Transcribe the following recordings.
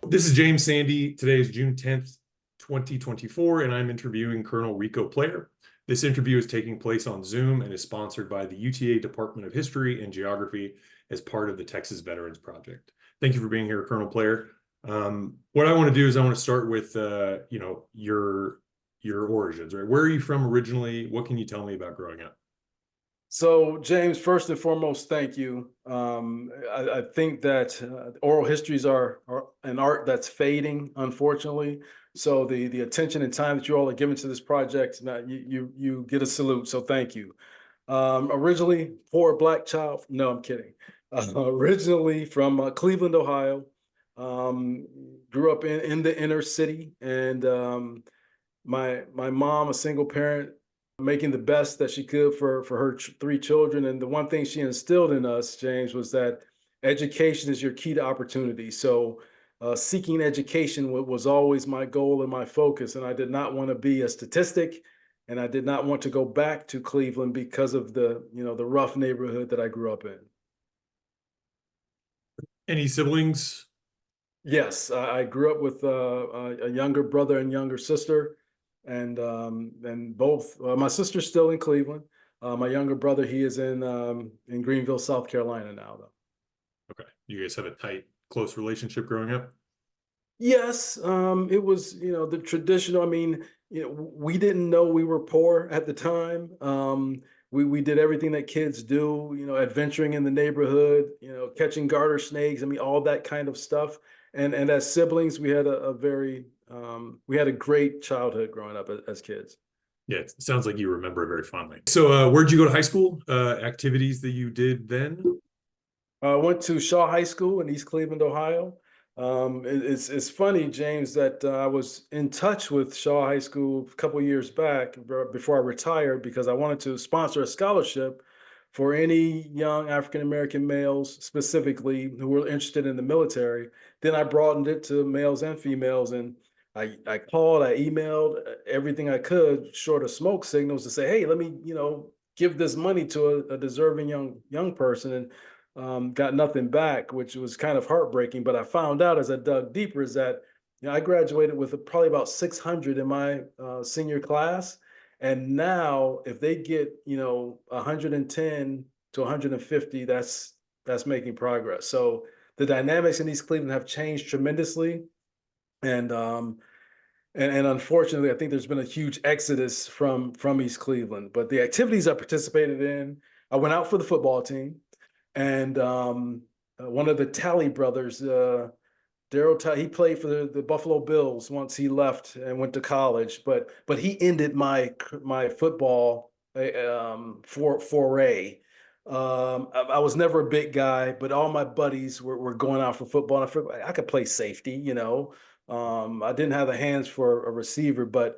This is James Sandy. Today is June 10th, 2024, and I'm interviewing Colonel Riccoh Player. This interview is taking place on Zoom and is sponsored by the UTA Department of History and Geography as part of the Texas Veterans Project. Thank you for being here, Colonel Player. What I want to do is I want to start with, your origins, right? Where are you from originally? What can you tell me about growing up? So, James, first and foremost, thank you. I think that oral histories are an art that's fading, unfortunately. So the attention and time that you all are giving to this project, now you get a salute. So thank you. Originally, poor black child. No, I'm kidding. Originally from Cleveland, Ohio. Grew up in the inner city, and my mom, a single parent, making the best that she could for her three children. And the one thing she instilled in us, James, was that education is your key to opportunity. So seeking education was always my goal and my focus. And I did not want to be a statistic, and I did not want to go back to Cleveland because of the rough neighborhood that I grew up in. Any siblings? Yes, I grew up with a younger brother and younger sister, and both. My sister's still in Cleveland. My younger brother, he is in Greenville, South Carolina now, though. Okay. You guys have a tight, close relationship growing up? Yes, it was the traditional. I mean, we didn't know we were poor at the time. We did everything that kids do, adventuring in the neighborhood, catching garter snakes. I mean, all that kind of stuff. And as siblings, we had we had a great childhood growing up as kids. Yeah, it sounds like you remember it very fondly. So, where'd you go to high school? Activities that you did then? I went to Shaw High School in East Cleveland, Ohio. It's funny, James, that I was in touch with Shaw High School a couple years back before I retired because I wanted to sponsor a scholarship for any young African American males specifically who were interested in the military. Then I broadened it to males and females, and I called, I emailed everything I could, short of smoke signals, to say, hey, let me give this money to a deserving young person. And got nothing back, which was kind of heartbreaking. But I found out as I dug deeper is that I graduated with probably about 600 in my senior class. And now if they get, 110 to 150, that's making progress. So the dynamics in East Cleveland have changed tremendously. And and unfortunately, I think there's been a huge exodus from East Cleveland. But the activities I participated in, I went out for the football team. And one of the Talley brothers, Daryl Talley, he played for the Buffalo Bills once he left and went to college. But he ended my football foray. I was never a big guy, but all my buddies were going out for football. And I figured I could play safety, I didn't have the hands for a receiver, but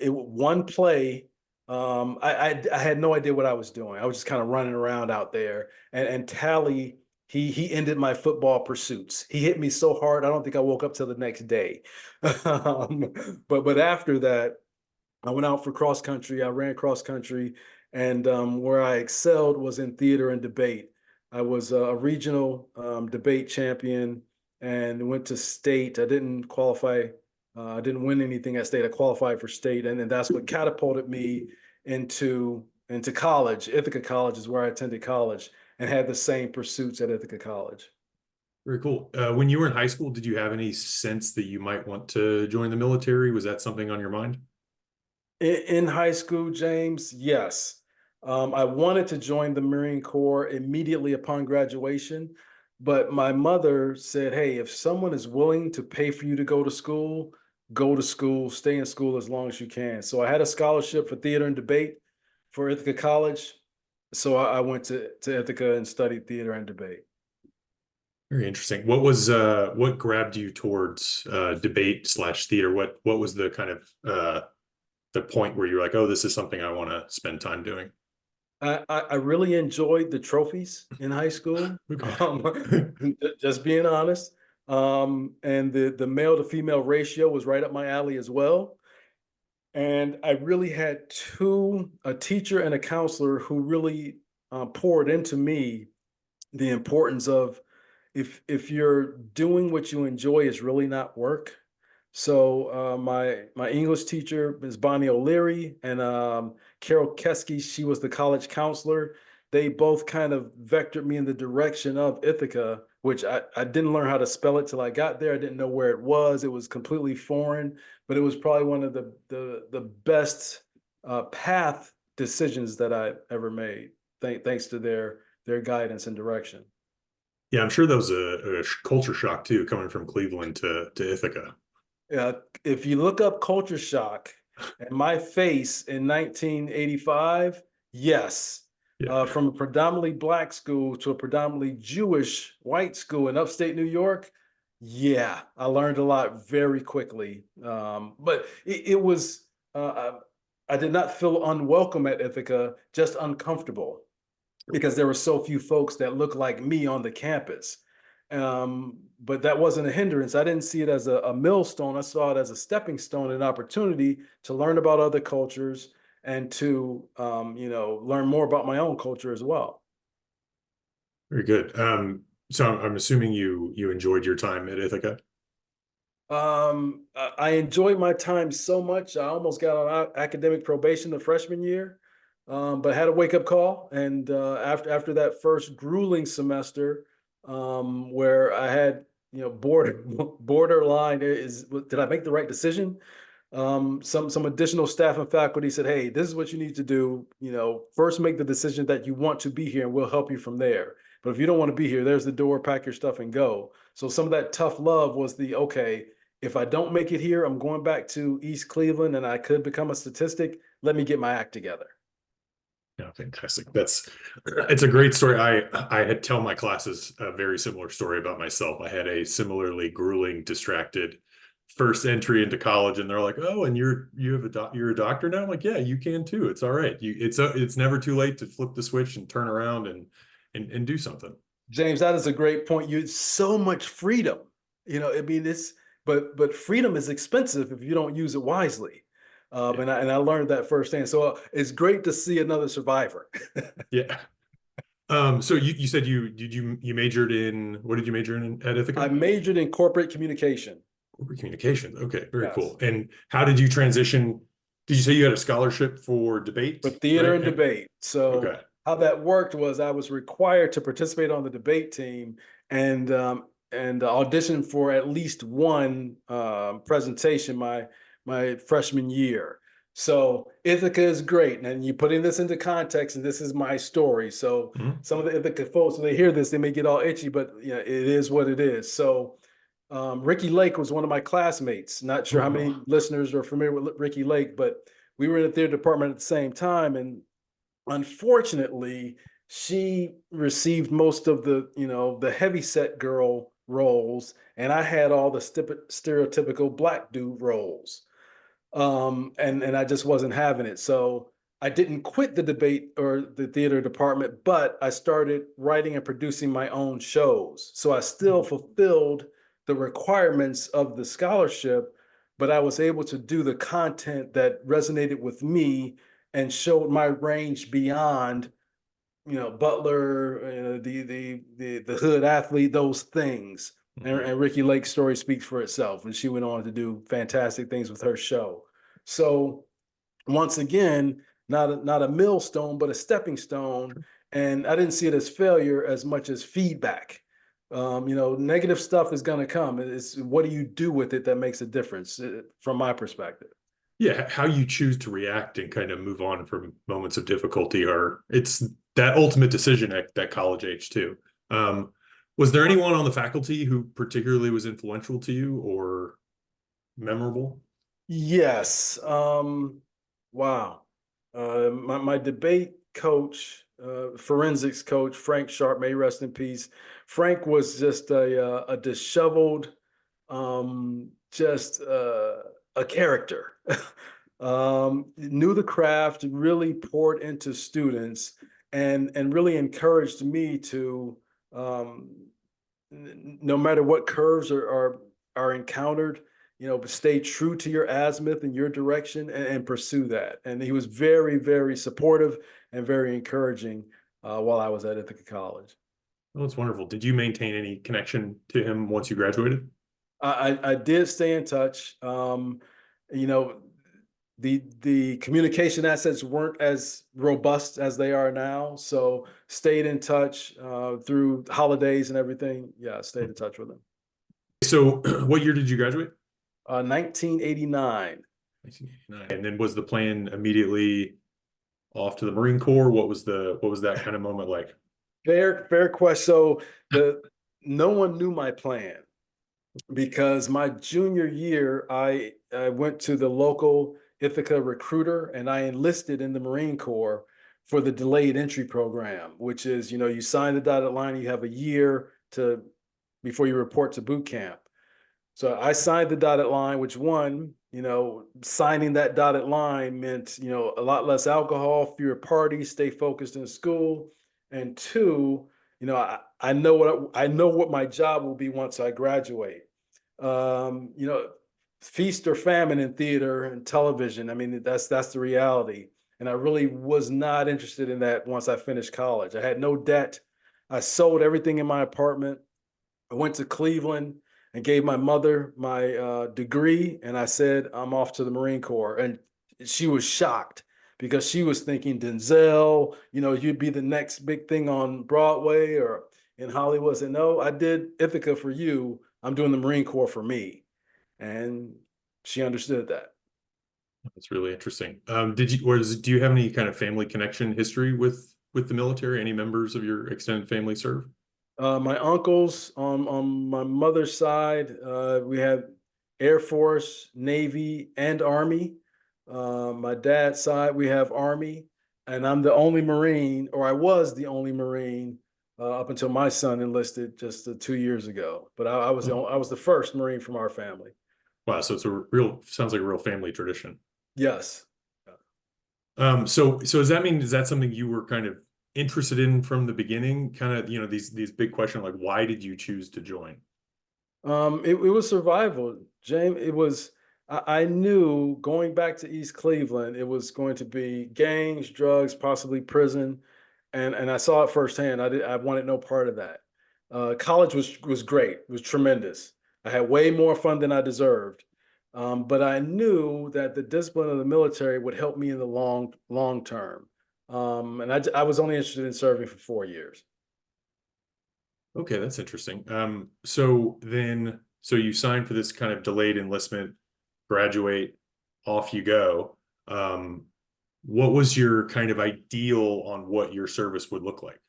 one play. I had no idea what I was doing. I was just kind of running around out there. And Tally, he ended my football pursuits. He hit me so hard, I don't think I woke up till the next day. um, but after that, I went out for cross country. I ran cross country, and where I excelled was in theater and debate. I was a regional debate champion and went to state. I didn't qualify. I didn't win anything at state. I qualified for state, and that's what catapulted me into college. Ithaca College is where I attended college and had the same pursuits at Ithaca College. Very cool. When you were in high school, did you have any sense that you might want to join the military? Was that something on your mind? In high school, James, yes. I wanted to join the Marine Corps immediately upon graduation, but my mother said, hey, if someone is willing to pay for you to go to school, stay in school as long as you can. So I had a scholarship for theater and debate for Ithaca College. So I went to Ithaca and studied theater and debate. Very interesting. What grabbed you towards debate slash theater? What was the kind of the point where you're like, oh, this is something I want to spend time doing? I really enjoyed the trophies in high school. Okay. Just being honest. And the male to female ratio was right up my alley as well. And I really had a teacher and a counselor who really poured into me the importance of if you're doing what you enjoy, it's really not work. So my English teacher, Ms. Bonnie O'Leary, and Carol Kesky, she was the college counselor. They both kind of vectored me in the direction of Ithaca, which I didn't learn how to spell it till I got there. I didn't know where it was. It was completely foreign, but it was probably one of the best path decisions that I ever made, thanks to their guidance and direction. Yeah, I'm sure that was a culture shock too, coming from Cleveland to Ithaca. If you look up culture shock and my face in 1985, yes. Yeah. From a predominantly black school to a predominantly Jewish white school in upstate New York, yeah, I learned a lot very quickly. But it was, I did not feel unwelcome at Ithaca, just uncomfortable because there were so few folks that looked like me on the campus. But that wasn't a hindrance. I didn't see it as a millstone. I saw it as a stepping stone, an opportunity to learn about other cultures and to, learn more about my own culture as well. Very good. So I'm assuming you enjoyed your time at Ithaca. I enjoyed my time so much. I almost got on academic probation the freshman year, but had a wake up call. And after that first grueling semester, where I had borderline did I make the right decision? Some additional staff and faculty said, "Hey, this is what you need to do. First make the decision that you want to be here, and we'll help you from there. But if you don't want to be here, there's the door. Pack your stuff and go." So some of that tough love was okay, if I don't make it here, I'm going back to East Cleveland and I could become a statistic. Let me get my act together. Yeah, fantastic. It's a great story. I had tell my classes a very similar story about myself. I had a similarly grueling, distracted first entry into college, and they're like, "Oh, and you're a doctor now?" I'm like, "Yeah, you can too. It's all right. It's never too late to flip the switch and turn around and do something." James, that is a great point. You so much freedom. I mean, but freedom is expensive if you don't use it wisely. Yeah. And I learned that firsthand. So it's great to see another survivor. Yeah. So you said you majored in, what did you major in at I Ithaca? majored in corporate communication. Corporate communications. Okay, very Yes. cool. And how did you transition? Did you say you had a scholarship for For debate, theater right? and debate. So Okay. how that worked was I was required to participate on the debate team and audition for at least one presentation my freshman year. So Ithaca is great, and you putting this into context, and this is my story. So Mhm. some of the Ithaca folks, when they hear this, they may get all itchy, but it is what it is. So Ricky Lake was one of my classmates. Not sure how many Oh, listeners are familiar with Ricky Lake, but we were in the theater department at the same time. And unfortunately, she received most of the heavy set girl roles, and I had all the stereotypical black dude roles. And I just wasn't having it. So I didn't quit the debate or the theater department, but I started writing and producing my own shows. So I still fulfilled the requirements of the scholarship, but I was able to do the content that resonated with me and showed my range beyond, Butler, the hood athlete, those things. mhm. And Ricky Lake's story speaks for itself, and she went on to do fantastic things with her show. So once again, not a millstone, but a stepping stone. And I didn't see it as failure as much as feedback. Negative stuff is going to come. It's what do you do with it that makes a difference, from my perspective. Yeah, how you choose to react and kind of move on from moments of difficulty it's that ultimate decision at that college age too. Um, was there anyone on the faculty who particularly was influential to you or memorable? Yes. Wow. My debate coach, forensics coach, Frank Sharp, may he rest in peace. Frank was just a disheveled, just a character. Knew the craft, really poured into students, and really encouraged me to, um, no matter what curves are encountered, stay true to your azimuth and your direction, and pursue that. And he was very, very supportive and very encouraging while I was at Ithaca College. Oh, that's wonderful. Did you maintain any connection to him once you graduated? I did stay in touch. You know, the communication assets weren't as robust as they are now, so stayed in touch through holidays and everything. Yeah, I stayed in touch with them. So, what year did you graduate? 1989. 1989. And then was the plan immediately off to the Marine Corps? What was that kind of moment like? Fair question. So the no one knew my plan because my junior year, I went to the local Ithaca recruiter and I enlisted in the Marine Corps for the delayed entry program, which is, you sign the dotted line, you have a year to before you report to boot camp. So I signed the dotted line, which one, signing that dotted line meant, a lot less alcohol, fewer parties, stay focused in school. And two, I know what my job will be once I graduate. You know, feast or famine in theater and television. I mean, that's the reality. And I really was not interested in that once I finished college. I had no debt. I sold everything in my apartment. I went to Cleveland and gave my mother my degree, and I said I'm off to the Marine Corps. And she was shocked because she was thinking Denzel, you'd be the next big thing on Broadway or in Hollywood. I said, no, I did Ithaca for you. I'm doing the Marine Corps for me, and she understood that. That's really interesting. Do you have any kind of family connection history with the military? Any members of your extended family serve? My uncles on my mother's side, we had Air Force, Navy, and Army. My dad's side, we have Army, and I'm the only Marine, or I was the only Marine up until my son enlisted just 2 years ago. But Oh, I was the first Marine from our family. wow, so sounds like a real family tradition. Yes. So does that mean, is that something you were kind of interested in from the beginning? Kind of, these big questions like why did you choose to join? It was survival, James. I knew going back to East Cleveland, it was going to be gangs, drugs, possibly prison, and I saw it firsthand. I wanted no part of that. College was great, it was tremendous. I had way more fun than I deserved, but I knew that the discipline of the military would help me in the long term. And I was only interested in serving for 4 years. Okay, that's interesting. So you sign for this kind of delayed enlistment, graduate, off you go. Um, what was your kind of ideal on what your service would look like?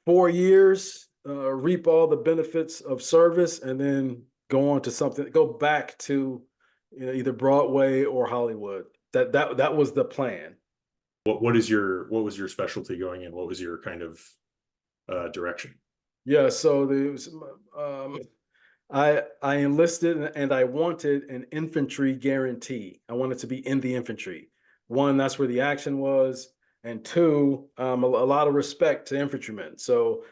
4 years, reap all the benefits of service, and then go back to, either Broadway or Hollywood. That was the plan. What was your specialty going in? What was your kind of direction? Yeah, so there was, I enlisted and I wanted an infantry guarantee. I wanted to be in the infantry. One, that's where the action was, and two, a lot of respect to infantrymen. So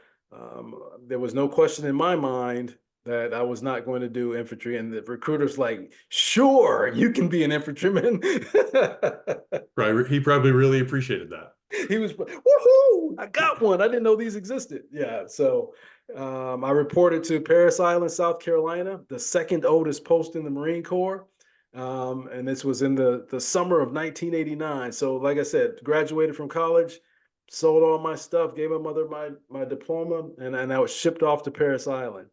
there was no question in my mind that I was not going to do infantry. And the recruiter's like, "Sure, you can be an infantryman." Right, he probably really appreciated that. He was, woohoo! I got one. I didn't know these existed. Yeah, so I reported to Paris Island, South Carolina, the second oldest post in the Marine Corps. And this was in the summer of 1989. So, like I said, graduated from college, sold all my stuff, gave my mother my diploma, and I was shipped off to Paris Island.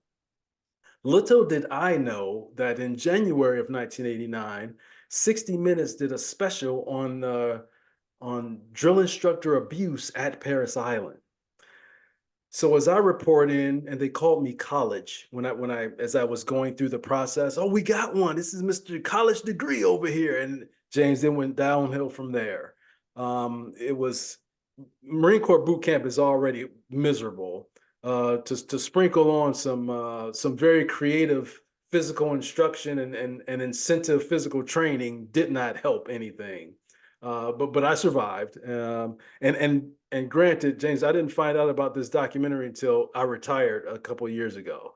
Little did I know that in January of 1989, 60 Minutes did a special on drill instructor abuse at Paris Island. So as I report in, and they called me college when I as I was going through the process. Oh, we got one. This is Mr. College degree over here, and James then went downhill from there. It was Marine Corps boot camp is already miserable. To sprinkle on some very creative physical instruction and incentive physical training did not help anything. But I survived. And granted, James, I didn't find out about this documentary until I retired a couple of years ago.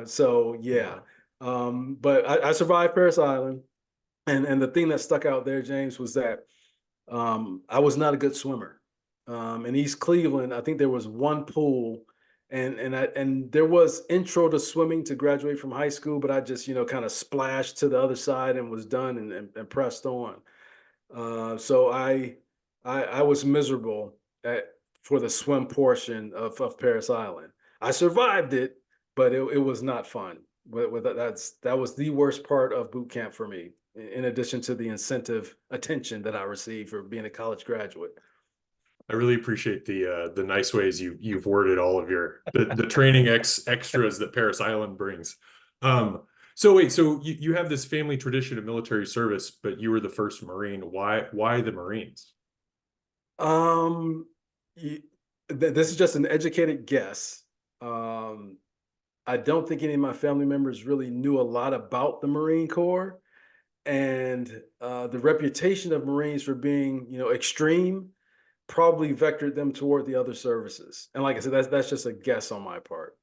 So yeah, Wow. but I survived Paris Island, and the thing that stuck out there, James, was that I was not a good swimmer. in East Cleveland. I think there was one pool, and there was intro to swimming to graduate from high school, but I just kind of splashed to the other side and was done and pressed on. So I was miserable for the swim portion of Paris Island. I survived it, but it was not fun. That was the worst part of boot camp for me, in addition to the incentive attention that I received for being a college graduate. I really appreciate the nice ways you've worded all of your the training extras that Paris Island brings. So wait, so you have this family tradition of military service, but you were the first Marine. Why the Marines? Um, this is just an educated guess. Um, I don't think any of my family members really knew a lot about the Marine Corps, and the reputation of Marines for being, extreme, probably vectored them toward the other services. And like I said, that's just a guess on my part.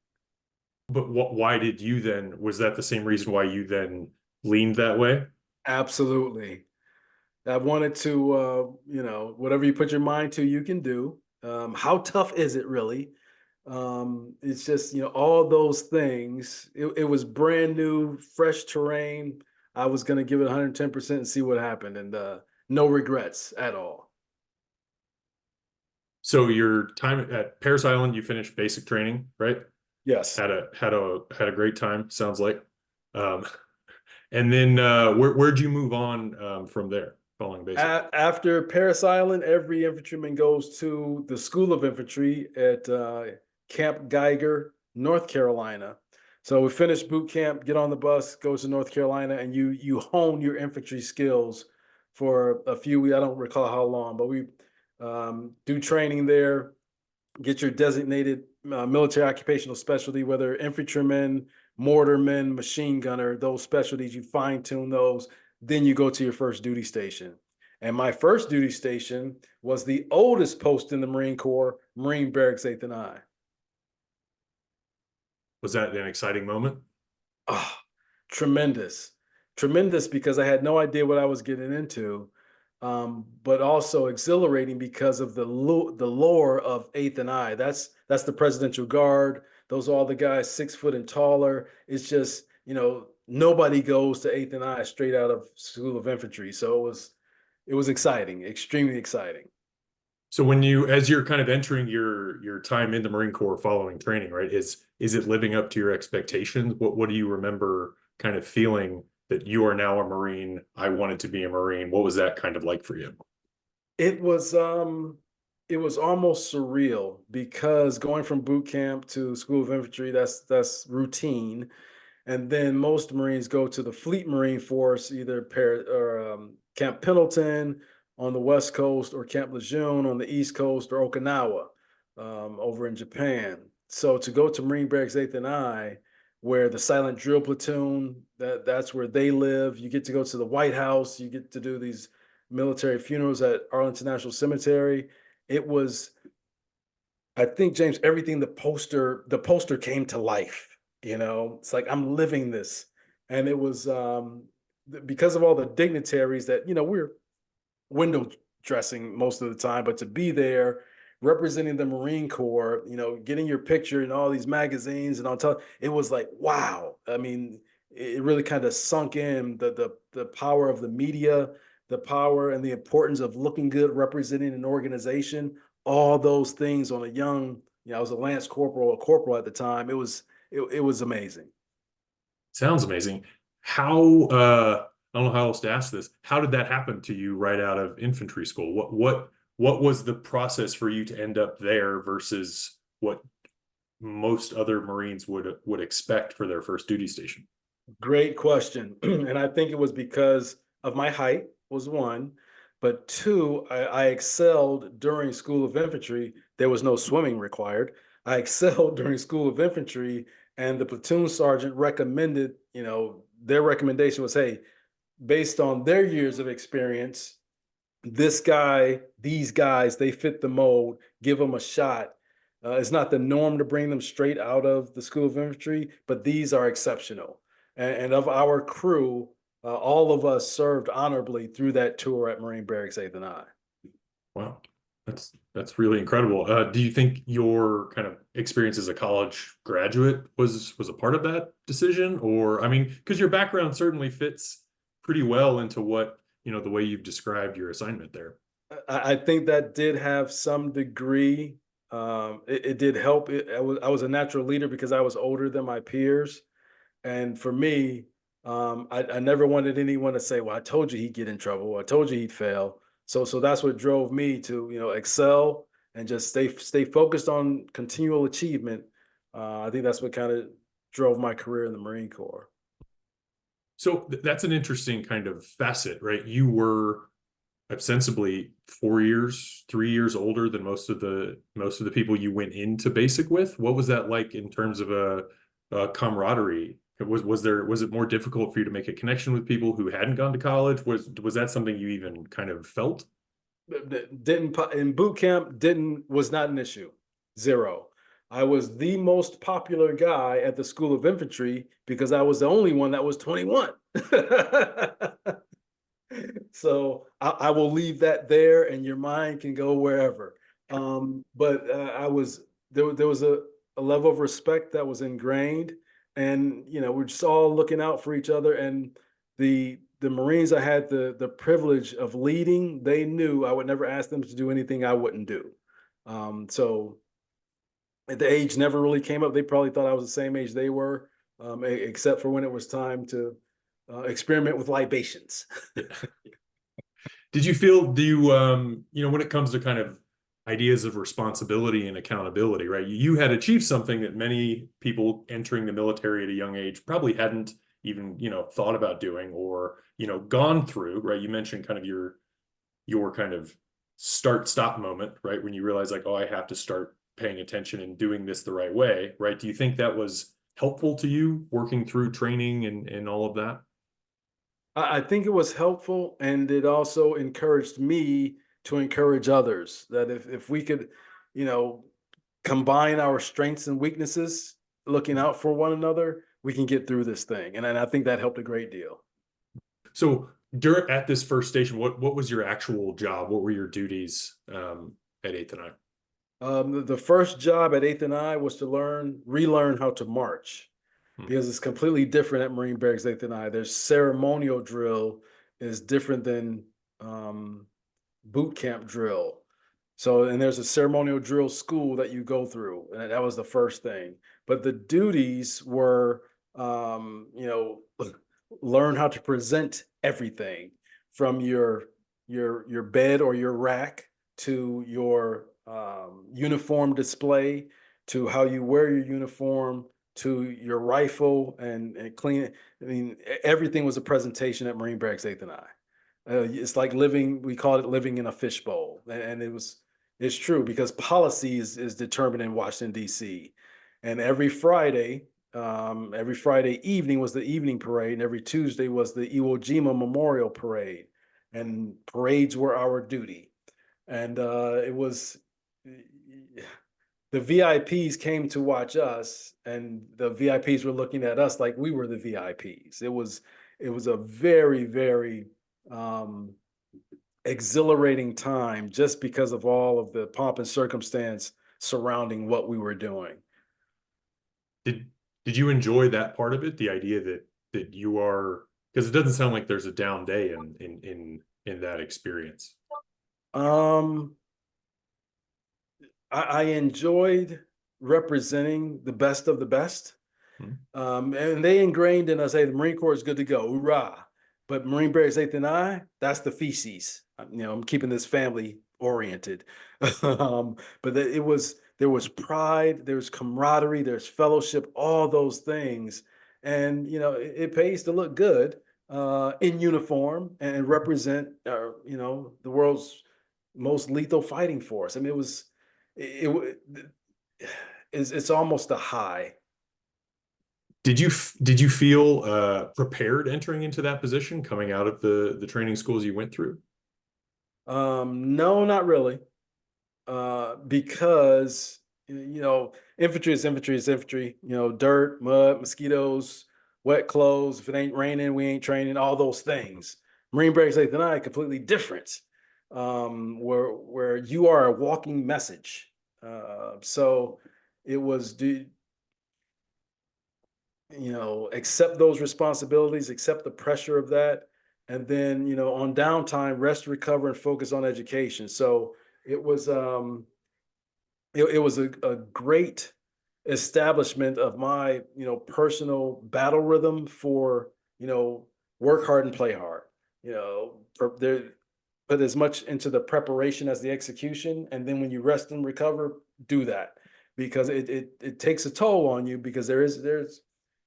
But why did you then? Was that the same reason why you then leaned that way? Absolutely. I wanted to, whatever you put your mind to, you can do. How tough is it really? It's just, all those things. It was brand new, fresh terrain. I was going to give it 110% and see what happened, and no regrets at all. So your time at Paris Island, you finished basic training, right? Yes. Had a great time, sounds like. Um, and then where'd you move on from there following basic? After Paris Island, every infantryman goes to the School of Infantry at Camp Geiger, North Carolina. So we finish boot camp, get on the bus, goes to North Carolina, and you hone your infantry skills for a few weeks. I don't recall how long, but we do training there, get your designated military occupational specialty, whether infantryman, mortarman, machine gunner, those specialties, you fine tune those. Then you go to your first duty station. And my first duty station was the oldest post in the Marine Corps, Marine Barracks 8th and I. Was that an exciting moment? Oh, tremendous. Tremendous because I had no idea what I was getting into, but also exhilarating because of the lore of 8th and I. That's the Presidential Guard. Those are all the guys 6 foot and taller. It's just, nobody goes to 8th and I straight out of School of Infantry. So it was exciting, extremely exciting. So as you're kind of entering your time in the Marine Corps following training, right? Is it living up to your expectations? What do you remember kind of feeling that you are now a Marine? I wanted to be a Marine. What was that kind of like for you? It was it was almost surreal because going from boot camp to School of Infantry, that's routine. And then most Marines go to the Fleet Marine Force, either Camp Pendleton on the West Coast or Camp Lejeune on the East Coast or Okinawa over in Japan. So to go to Marine Barracks 8th and I, where the silent drill platoon, that's where they live. You get to go to the White House. You get to do these military funerals at Arlington National Cemetery. It was, I think, James, everything the poster came to life. It's like I'm living this, and it was because of all the dignitaries that we're window dressing most of the time, but to be there representing the Marine Corps, getting your picture in all these magazines and on top, it was like wow. I mean, it really kind of sunk in the power of the media, the power and the importance of looking good, representing an organization, all those things on a young, I was a lance corporal, a corporal at the time. It was amazing. Sounds amazing. How I don't know how else to ask this. How did that happen to you right out of infantry school? What was the process for you to end up there versus what most other Marines would expect for their first duty station? Great question. And I think it was because of my height was one, but two, I excelled during School of Infantry. There was no swimming required. I excelled during School of Infantry, and the platoon sergeant recommended, their recommendation was, hey, based on their years of experience, this guy, these guys, they fit the mold, give them a shot. It's not the norm to bring them straight out of the School of Infantry, but these are exceptional. And of our crew, all of us served honorably through that tour at Marine Barracks 8th and I. Wow. That's really incredible. Do you think your kind of experience as a college graduate was a part of that decision? Or, I mean, because your background certainly fits pretty well into what, the way you've described your assignment there. I think that did have some degree. It did help. I was a natural leader because I was older than my peers. And for me, I never wanted anyone to say, "Well, I told you he'd get in trouble. I told you he'd fail." So that's what drove me to excel and just stay focused on continual achievement. I think that's what kind of drove my career in the Marine Corps. So that's an interesting kind of facet, right? You were ostensibly 4 years, 3 years older than most of the people you went into basic with. What was that like in terms of a camaraderie? Was it more difficult for you to make a connection with people who hadn't gone to college? Was that something you even kind of felt? Didn't in boot camp didn't was not an issue. Zero. I was the most popular guy at the School of Infantry because I was the only one that was 21. So I will leave that there, and your mind can go wherever. But I was there was a level of respect that was ingrained, and we're just all looking out for each other. And the Marines I had the privilege of leading, they knew I would never ask them to do anything I wouldn't do. So the age never really came up. They probably thought I was the same age they were, except for when it was time to experiment with libations. Did you feel, when it comes to kind of ideas of responsibility and accountability, right? You had achieved something that many people entering the military at a young age probably hadn't even, thought about doing or, gone through, right? You mentioned kind of your kind of start stop moment, right? When you realize like, oh, I have to start paying attention and doing this the right way, right? Do you think that was helpful to you working through training and all of that? I think it was helpful, and it also encouraged me to encourage others that if we could, you know, combine our strengths and weaknesses, looking out for one another, we can get through this thing. And I think that helped a great deal. So during at this first station, what was your actual job? What were your duties at Eighth and I? The first job at Eighth and I was to relearn how to march Hmm. because it's completely different at Marine Barracks Eighth and I. Their ceremonial drill is different than um, boot camp drill. So, and there's a ceremonial drill school that you go through, and that was the first thing. But the duties were, learn how to present everything from your bed or your rack to your uniform display to how you wear your uniform to your rifle and clean it. I mean, everything was a presentation at Marine Barracks Eighth and I. It's like living. We called it living in a fishbowl, and it's true because policy is determined in Washington D.C. And every Friday evening was the evening parade, and every Tuesday was the Iwo Jima Memorial Parade, and parades were our duty. And it was the VIPs came to watch us, and the VIPs were looking at us like we were the VIPs. It was a very, very um, exhilarating time just because of all of the pomp and circumstance surrounding what we were doing. Did did you enjoy that part of it? The idea that you are, because it doesn't sound like there's a down day in that experience. Um, I enjoyed representing the best of the best. Hmm. And they ingrained in us, hey, the Marine Corps is good to go, hoorah. But Marine Barracks Eighth and I, that's the feces. I'm keeping this family oriented. But there was pride, there's camaraderie, there's fellowship, all those things, and it pays to look good in uniform and represent, the world's most lethal fighting force. I mean, it it's almost a high. Did you feel prepared entering into that position coming out of the training schools you went through? No, not really. Because infantry is infantry is infantry. Dirt, mud, mosquitoes, wet clothes. If it ain't raining, we ain't training. All those things. Marine Barracks Eighth and I completely different. where you are a walking message. So it was, accept those responsibilities, accept the pressure of that, and then, on downtime, rest, recover, and focus on education. So it was, it was a great establishment of my, personal battle rhythm for, work hard and play hard. There, put as much into the preparation as the execution, and then when you rest and recover, do that, because it takes a toll on you, because there's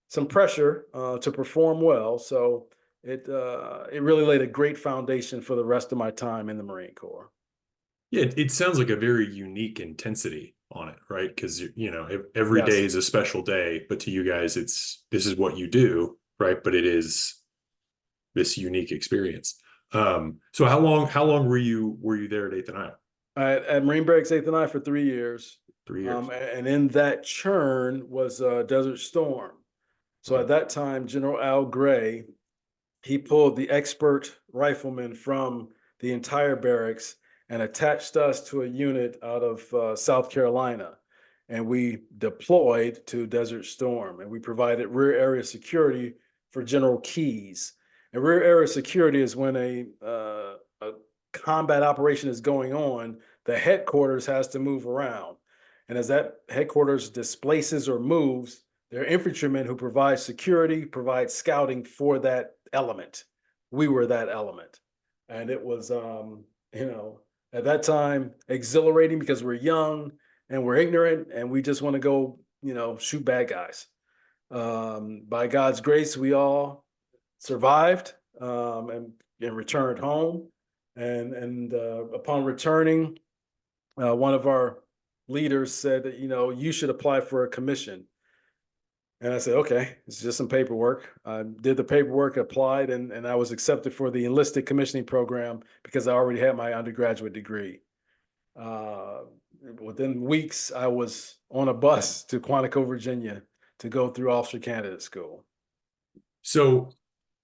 some pressure to perform well. So it really laid a great foundation for the rest of my time in the Marine Corps. Yeah, it sounds like a very unique intensity on it, right? Because every day Yes. is a special day, but to you guys, this is what you do, right? But it is this unique experience. So how long were you there at Eighth and I? At Marine Barracks 8th and I for 3 years. 3 years. And in that churn was Desert Storm. So Okay. at that time, General Al Gray, he pulled the expert riflemen from the entire barracks and attached us to a unit out of South Carolina. And we deployed to Desert Storm, and we provided rear area security for General Keyes. And rear area security is when a combat operation is going on, the headquarters has to move around. And as that headquarters displaces or moves, there are infantrymen who provide security, provide scouting for that element. We were that element. And it was, at that time, exhilarating, because we're young and we're ignorant and we just want to go, shoot bad guys. By God's grace, we all survived, and returned home. And upon returning, one of our leaders said that, you should apply for a commission. And I said, okay, it's just some paperwork. I did the paperwork, applied, and I was accepted for the enlisted commissioning program because I already had my undergraduate degree. Uh, Within weeks, I was on a bus to Quantico, Virginia, to go through officer candidate school. So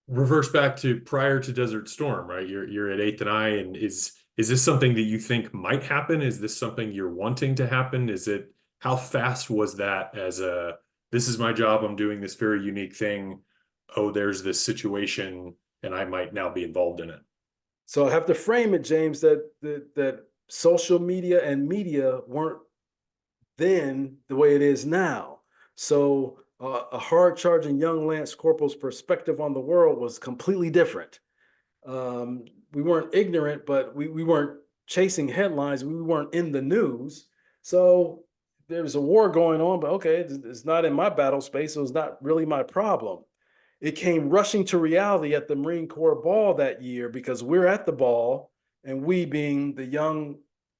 reverse back to prior to Desert Storm, right? You're at Eighth and I, and is this something that you think might happen? Is this something you're wanting to happen? Is it how fast was that as a this is my job, I'm doing this very unique thing. Oh, there's this situation, and I might now be involved in it. So I have to frame it, James, that social media and media weren't then the way it is now. So a hard charging young Lance Corporal's perspective on the world was completely different. We weren't ignorant, but we weren't chasing headlines. We weren't in the news. So there's a war going on, but okay, it's not in my battle space. So it's not really my problem. It came rushing to reality at the Marine Corps ball that year, because we're at the ball, and we, being the young,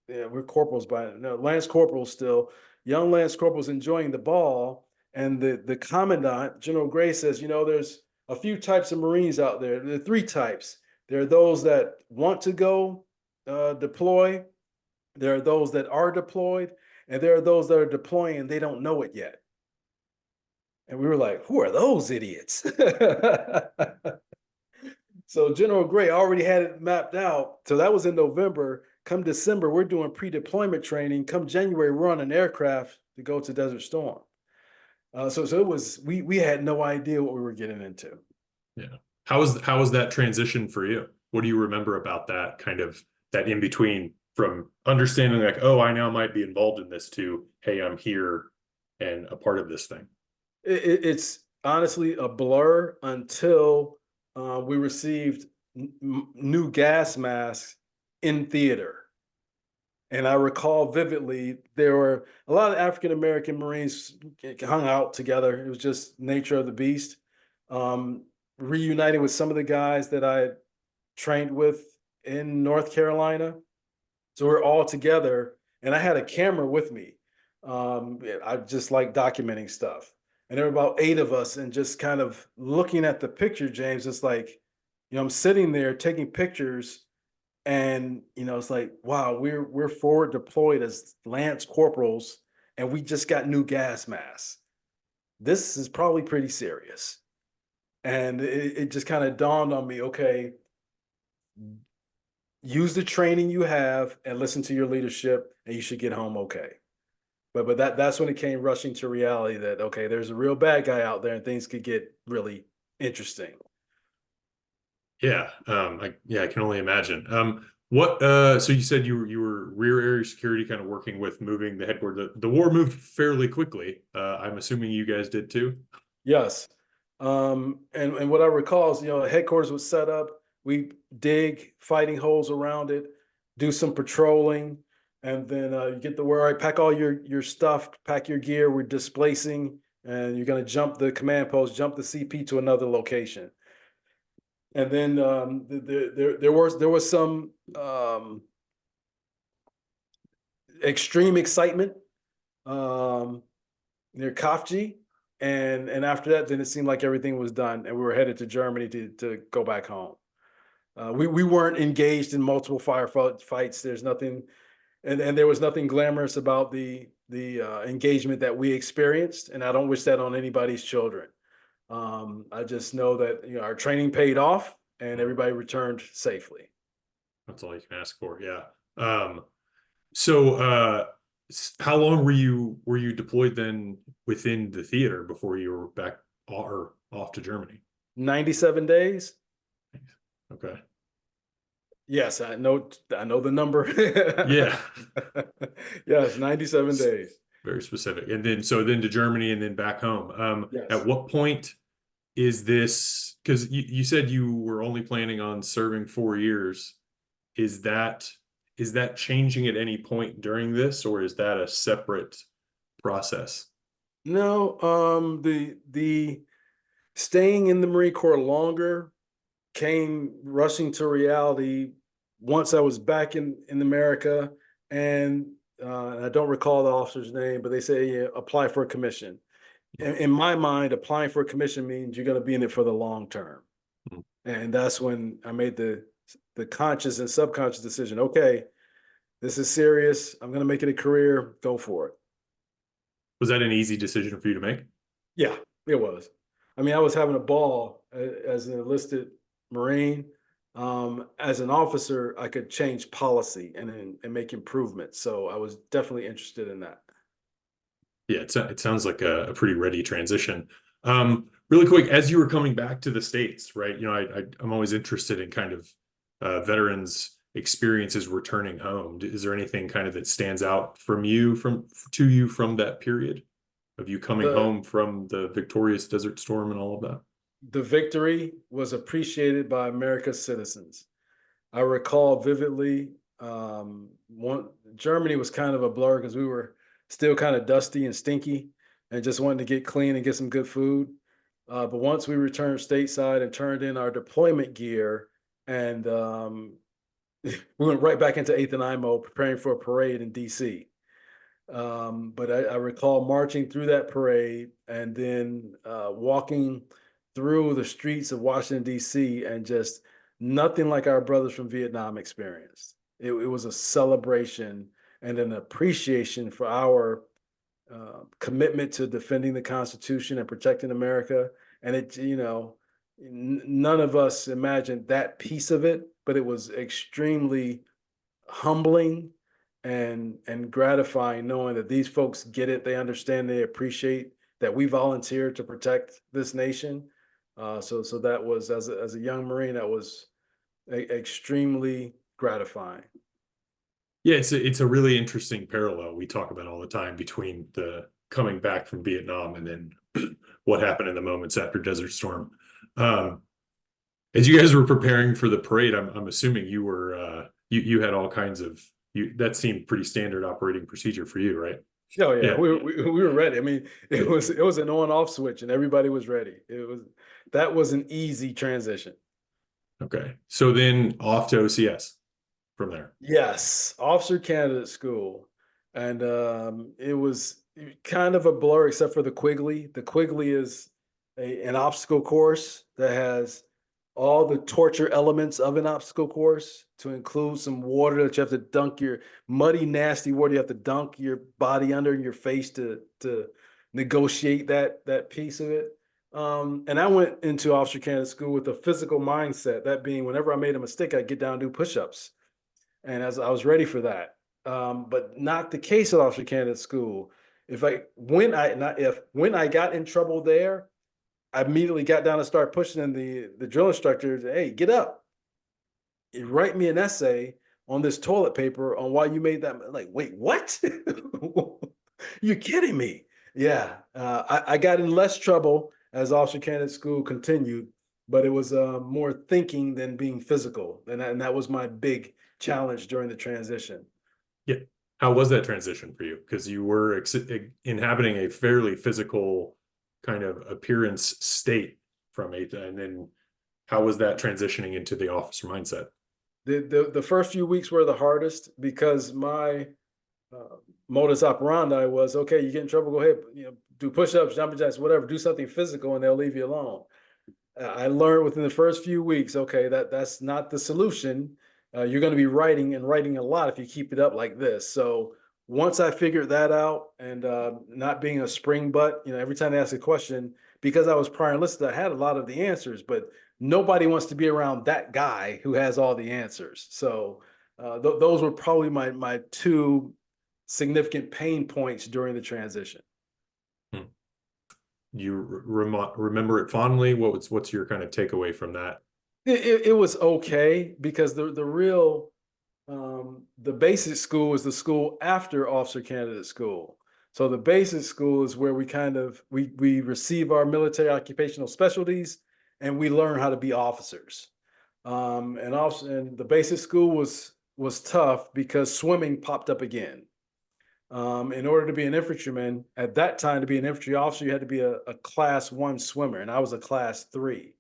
we're corporals by no, Lance Corporals still, young Lance Corporals, enjoying the ball. And the commandant, General Gray, says, there's a few types of Marines out there. There are three types. There are those that want to go deploy. There are those that are deployed, and there are those that are deploying and they don't know it yet. And we were like, who are those idiots? So General Gray already had it mapped out. So that was in November. Come December, we're doing pre-deployment training. Come January, we're on an aircraft to go to Desert Storm. So it was, we had no idea what we were getting into. Yeah. How was that transition for you? What do you remember about that kind of that in between from understanding like, oh, I now might be involved in this to, hey, I'm here and a part of this thing? It's honestly a blur until we received new gas masks in theater. And I recall vividly, there were a lot of African American Marines hung out together. It was just nature of the beast. Reuniting with some of the guys that I had trained with in North Carolina. So we're all together, and I had a camera with me. I just like documenting stuff. And there were about 8 of us, and just kind of looking at the picture, James, it's like, I'm sitting there taking pictures, and it's like, wow, we're forward deployed as Lance Corporals, and we just got new gas masks. This is probably pretty serious. And it just kind of dawned on me, okay, use the training you have and listen to your leadership, and you should get home okay. But that's when it came rushing to reality that okay, there's a real bad guy out there, and things could get really interesting. Yeah, I can only imagine. So you said you were rear area security, kind of working with moving the headquarters. The war moved fairly quickly. I'm assuming you guys did too. Yes. And what I recall is, headquarters was set up. We dig fighting holes around it, do some patrolling, and then you get the word, all right, pack all your stuff, pack your gear. We're displacing, and you're going to jump the command post, jump the CP to another location. And then there was some extreme excitement um, near Kafji. And after that, then it seemed like everything was done, and we were headed to Germany to go back home. We weren't engaged in multiple firefights. There's nothing, and there was nothing glamorous about the engagement that we experienced, and I don't wish that on anybody's children. I just know that our training paid off, and everybody returned safely. That's all you can ask for. Yeah. So how long were you deployed then within the theater before you were back or off to Germany? 97 days. Okay. Yes, I know. I know the number. Yeah. Yes, 97 days. Very specific. And then so then to Germany and then back home. Yes. At what point is this, because you said you were only planning on serving 4 years. Is that changing at any point during this, or is that a separate process? No, the staying in the Marine Corps longer came rushing to reality once I was back in America, and I don't recall the officer's name, but they say, yeah, apply for a commission. In my mind, applying for a commission means you're going to be in it for the long term, Mhm. and that's when I made the conscious and subconscious decision. Okay, this is serious. I'm going to make it a career. Go for it. Was that an easy decision for you to make? Yeah, it was. I mean, I was having a ball as an enlisted Marine. As an officer, I could change policy and make improvements. So I was definitely interested in that. Yeah, it sounds like a pretty ready transition. Really quick, as you were coming back to the States, right? I'm always interested in kind of veterans' experiences returning home. Is there anything kind of that stands out from you from that period of you coming The home from the victorious Desert Storm and all of that? the victory was appreciated by America's citizens. I recall vividly. One Germany was kind of a blur because we were still kind of dusty and stinky, and just wanted to get clean and get some good food. But once we returned stateside and turned in our deployment gear, and we went right back into eighth and I mode, preparing for a parade in DC. But I recall marching through that parade and then walking through the streets of Washington, D.C., and just nothing like our brothers from Vietnam experienced. It was a celebration and an appreciation for our commitment to defending the Constitution and protecting America. And none of us imagined that piece of it, but it was extremely humbling and gratifying knowing that these folks get it, they understand, they appreciate that we volunteered to protect this nation. So that was, as a young Marine, that was extremely gratifying. Yeah, it's a really interesting parallel we talk about all the time between the coming back from Vietnam and then what happened in the moments after Desert Storm. Um, as you guys were preparing for the parade, I'm assuming you were you had all kinds of that seemed pretty standard operating procedure for you, right? Oh yeah, Yeah. we were ready. I mean, it was an on off switch, and everybody was ready. That was an easy transition. Okay. So then off to OCS from there. Yes, officer candidate school, and it was kind of a blur except for the Quigley. The Quigley is an obstacle course that has all the torture elements of an obstacle course, to include some water that you have to dunk your muddy, nasty water. You have to dunk your body under your face to negotiate that piece of it. And I went into officer candidate school with a physical mindset, that being whenever I made a mistake, I'd get down and do push-ups. and as I was ready for that. But not the case at Officer Candidate School. If I when I not if when I got in trouble there, I immediately got down and started pushing in the drill instructor. Hey, get up! You write me an essay on this toilet paper on why you made that. Like, wait, what? You're kidding me? Yeah, I got in less trouble as Officer Candidate School continued, but it was more thinking than being physical, and that was my big challenge during the transition. Yeah. How was that transition for you? Because you were inhabiting a fairly physical kind of appearance state from it, and then how was that transitioning into the officer mindset? The first few weeks were the hardest because my modus operandi was, okay, you get in trouble, go ahead, do push-ups, jumping jacks, whatever, do something physical, and they'll leave you alone. I learned within the first few weeks, okay, that's not the solution. You're going to be writing and writing a lot if you keep it up like this. So once I figured that out, and not being a spring butt, every time they ask a question, because I was prior enlisted, I had a lot of the answers, but nobody wants to be around that guy who has all the answers. So those were probably my two significant pain points during the transition. Hmm. You remember it fondly? What's your kind of takeaway from that? It was okay because the basic school is the school after officer candidate school. So the basic school is where we receive our military occupational specialties and we learn how to be officers. And the basic school was tough because swimming popped up again. In order to be an infantryman at that time, to be an infantry officer, you had to be a class 1 swimmer, and I was a class 3.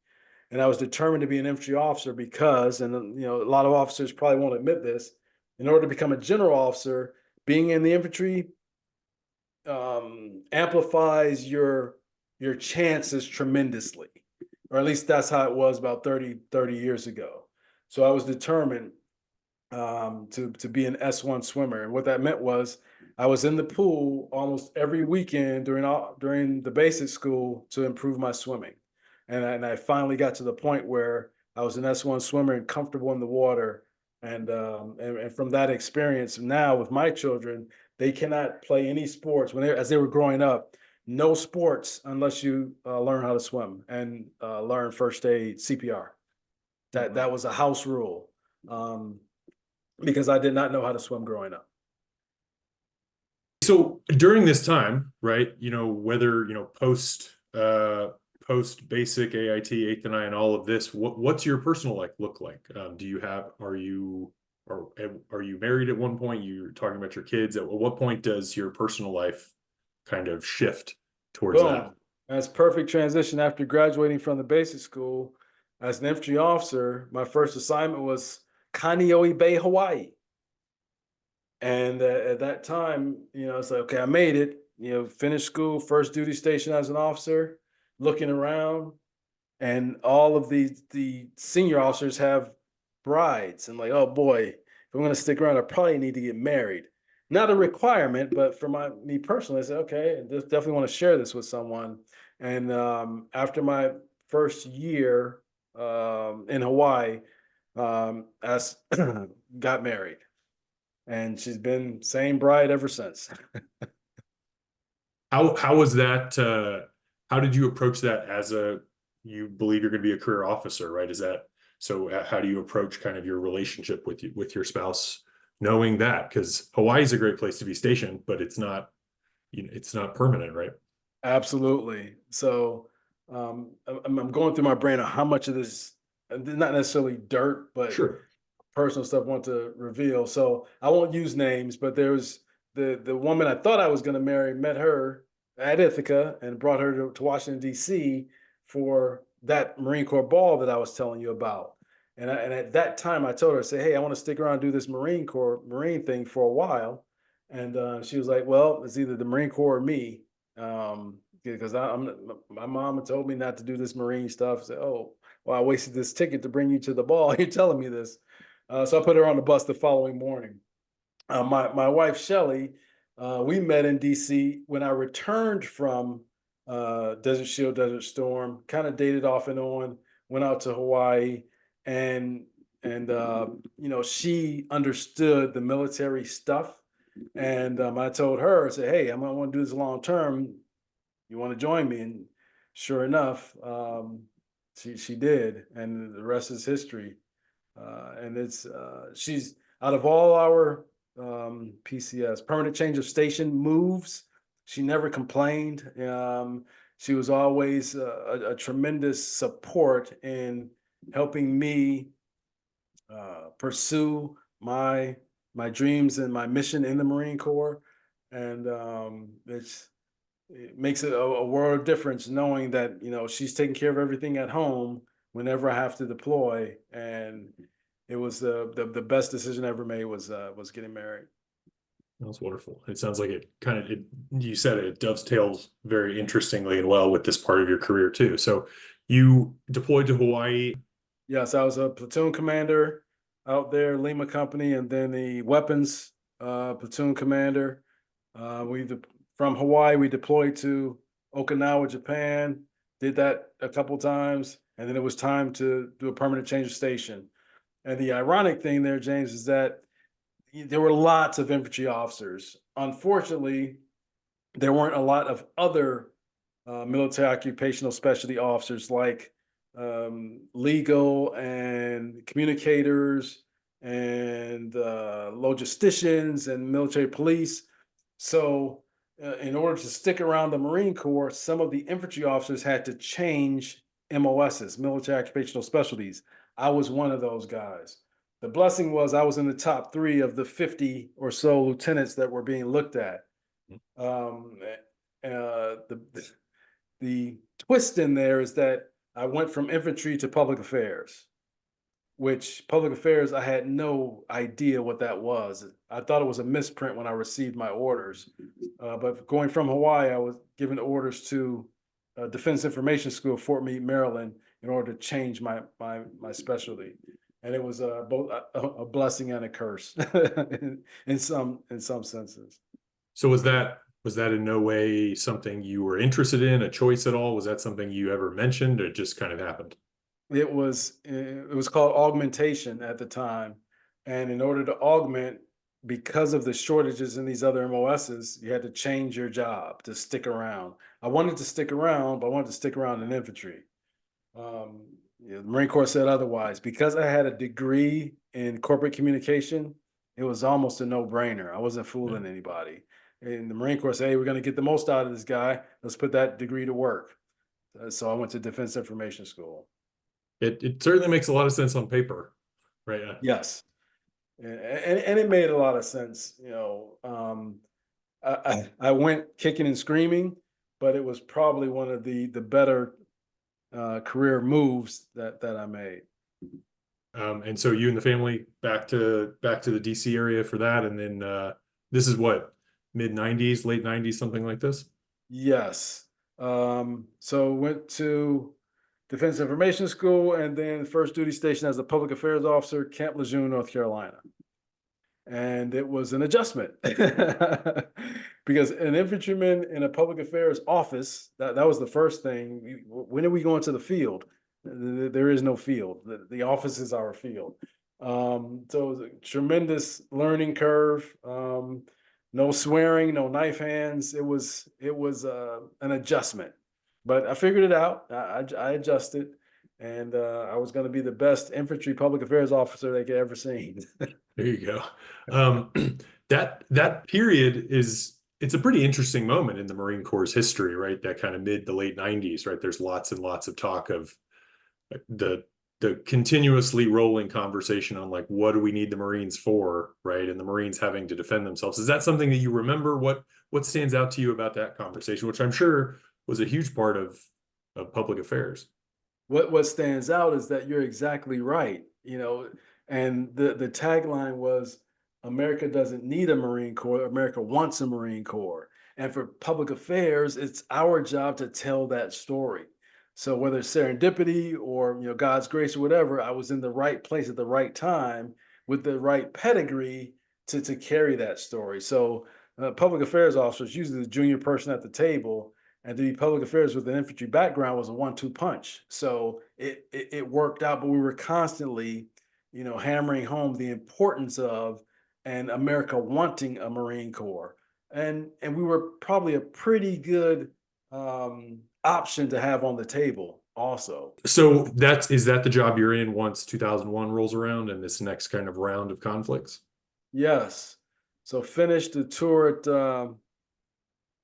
And I was determined to be an infantry officer because, and a lot of officers probably won't admit this, in order to become a general officer, being in the infantry amplifies your chances tremendously, or at least that's how it was about 30 years ago. So I was determined to be an S1 swimmer, and what that meant was I was in the pool almost every weekend during the basic school to improve my swimming, and I finally got to the point where I was an S1 swimmer and comfortable in the water, and from that experience now with my children, they cannot play any sports as they were growing up. No sports unless you learn how to swim and learn first aid, CPR. That was a house rule. Because I did not know how to swim growing up. So during this time, right, whether, post basic AIT, eighth and I, and all of this, what's your personal life look like? Are you married at one point? You're talking about your kids. At what point does your personal life kind of shift towards that? Boom. That's perfect transition after graduating from the basic school. As an infantry officer, my first assignment was Kaneohe Bay, Hawaii. And at that time, it's like, okay, I made it, finished school, first duty station as an officer, looking around, and all of the senior officers have brides. And like, oh boy, if I'm going to stick around, I probably need to get married. Not a requirement, but for me personally, I said, okay, I just definitely want to share this with someone. And after my first year in Hawaii, I got married, and she's been same bride ever since. How was that? How did you approach that you believe you're going to be a career officer, right? Is that so? How do you approach kind of your relationship with your spouse, knowing that? Because Hawaii is a great place to be stationed, but it's not permanent, right? Absolutely. So I'm going through my brain of how much of this, not necessarily dirt, but Sure. personal stuff I want to reveal. So I won't use names, but there's the woman I thought I was going to marry, met her at Ithaca and brought her to Washington, D.C. for that Marine Corps ball that I was telling you about. And at that time, I told her, I said, hey, I want to stick around and do this Marine thing for a while. And she was like, well, it's either the Marine Corps or me. Because my mom had told me not to do this Marine stuff. I said, oh, well, I wasted this ticket to bring you to the ball. You're telling me this. So I put her on the bus the following morning. My wife, Shelly, we met in DC when I returned from Desert Shield, Desert Storm, kind of dated off and on, went out to Hawaii. And and she understood the military stuff. And I told her, I said, "Hey, I want to do this long term. You want to join me?" And sure enough, she did, and the rest is history. And it's she's out of all our PCS permanent change of station moves. She never complained. She was always a tremendous support in helping me pursue my dreams and my mission in the Marine Corps. And it makes it a world of difference knowing that she's taking care of everything at home whenever I have to deploy. And it was the best decision I ever made was getting married. That's wonderful. It sounds like you said it dovetails very interestingly and well with this part of your career too. So you deployed to Hawaii. Yes, I was a platoon commander out there, Lima Company, and then the weapons platoon commander. From Hawaii, we deployed to Okinawa, Japan. Did that a couple times, and then it was time to do a permanent change of station. And the ironic thing there, James, is that there were lots of infantry officers. Unfortunately, there weren't a lot of other military occupational specialty officers like legal and communicators and logisticians and military police. So, in order to stick around the Marine Corps, some of the infantry officers had to change MOSs, military occupational specialties. I was one of those guys. The blessing was I was in the top 3 of the 50 or so lieutenants that were being looked at. Um, the twist in there is that I went from infantry to public affairs, which public affairs, I had no idea what that was. I thought it was a misprint when I received my orders. But going from Hawaii, I was given orders to Defense Information School, Fort Meade, Maryland, in order to change my specialty. And it was both a blessing and a curse in some senses. So was that in no way something you were interested in, a choice at all? Was that something you ever mentioned, or it just kind of happened? It was called augmentation at the time, and in order to augment, because of the shortages in these other MOSs, you had to change your job to stick around. I wanted to stick around, but I wanted to stick around in infantry. The Marine Corps said otherwise. Because I had a degree in corporate communication, it was almost a no-brainer. I wasn't Yeah. fooling anybody. And the Marine Corps said, "Hey, we're going to get the most out of this guy. Let's put that degree to work." So I went to Defense Information School. It certainly makes a lot of sense on paper, right? Yes, and it made a lot of sense. I went kicking and screaming, but it was probably one of the better career moves that I made. And so you and the family back to the DC area for that, and then this is what, mid '90s, late '90s, something like this. Yes. So went to Defense Information School and then first duty station as a public affairs officer, Camp Lejeune, North Carolina. And it was an adjustment because an infantryman in a public affairs office, that was the first thing. When are we going to the field? There is no field. The office is our field. So it was a tremendous learning curve. No swearing, no knife hands. It was an adjustment, but I figured it out. I adjusted, and I was going to be the best infantry public affairs officer they could ever seen. There you go. Um, that period it's a pretty interesting moment in the Marine Corps' history, right? That kind of mid to late '90s, right? There's lots and lots of talk of the continuously rolling conversation on like, what do we need the Marines for, right? And the Marines having to defend themselves. Is that something that you remember? What stands out to you about that conversation, which I'm sure was a huge part of public affairs? What stands out is that you're exactly right. And the tagline was, "America doesn't need a Marine Corps. America wants a Marine Corps." And for public affairs, it's our job to tell that story. So whether it's serendipity or God's grace or whatever, I was in the right place at the right time with the right pedigree to carry that story. So public affairs officers, usually the junior person at the table, and to be public affairs with an infantry background was a 1-2 punch. So it worked out, but we were constantly, hammering home the importance of and America wanting a Marine Corps. And we were probably a pretty good option to have on the table also. So is that the job you're in once 2001 rolls around and this next kind of round of conflicts? Yes. So finished the tour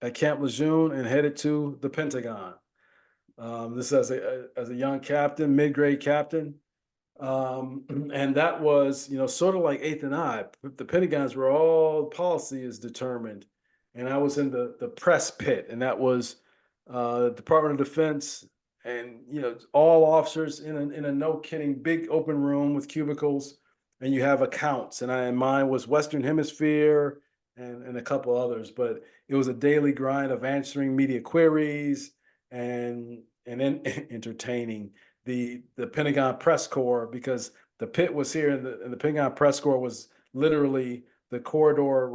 at Camp Lejeune and headed to the Pentagon. This as a young captain, mid-grade captain. And that was, sort of like Eighth and I. The Pentagon's where all policy is determined. And I was in the press pit, and that was Department of Defense, and all officers in a no kidding big open room with cubicles, and you have accounts. And mine was Western Hemisphere and a couple others, but it was a daily grind of answering media queries and then entertaining the Pentagon press corps, because the pit was here and the Pentagon press corps was literally the corridor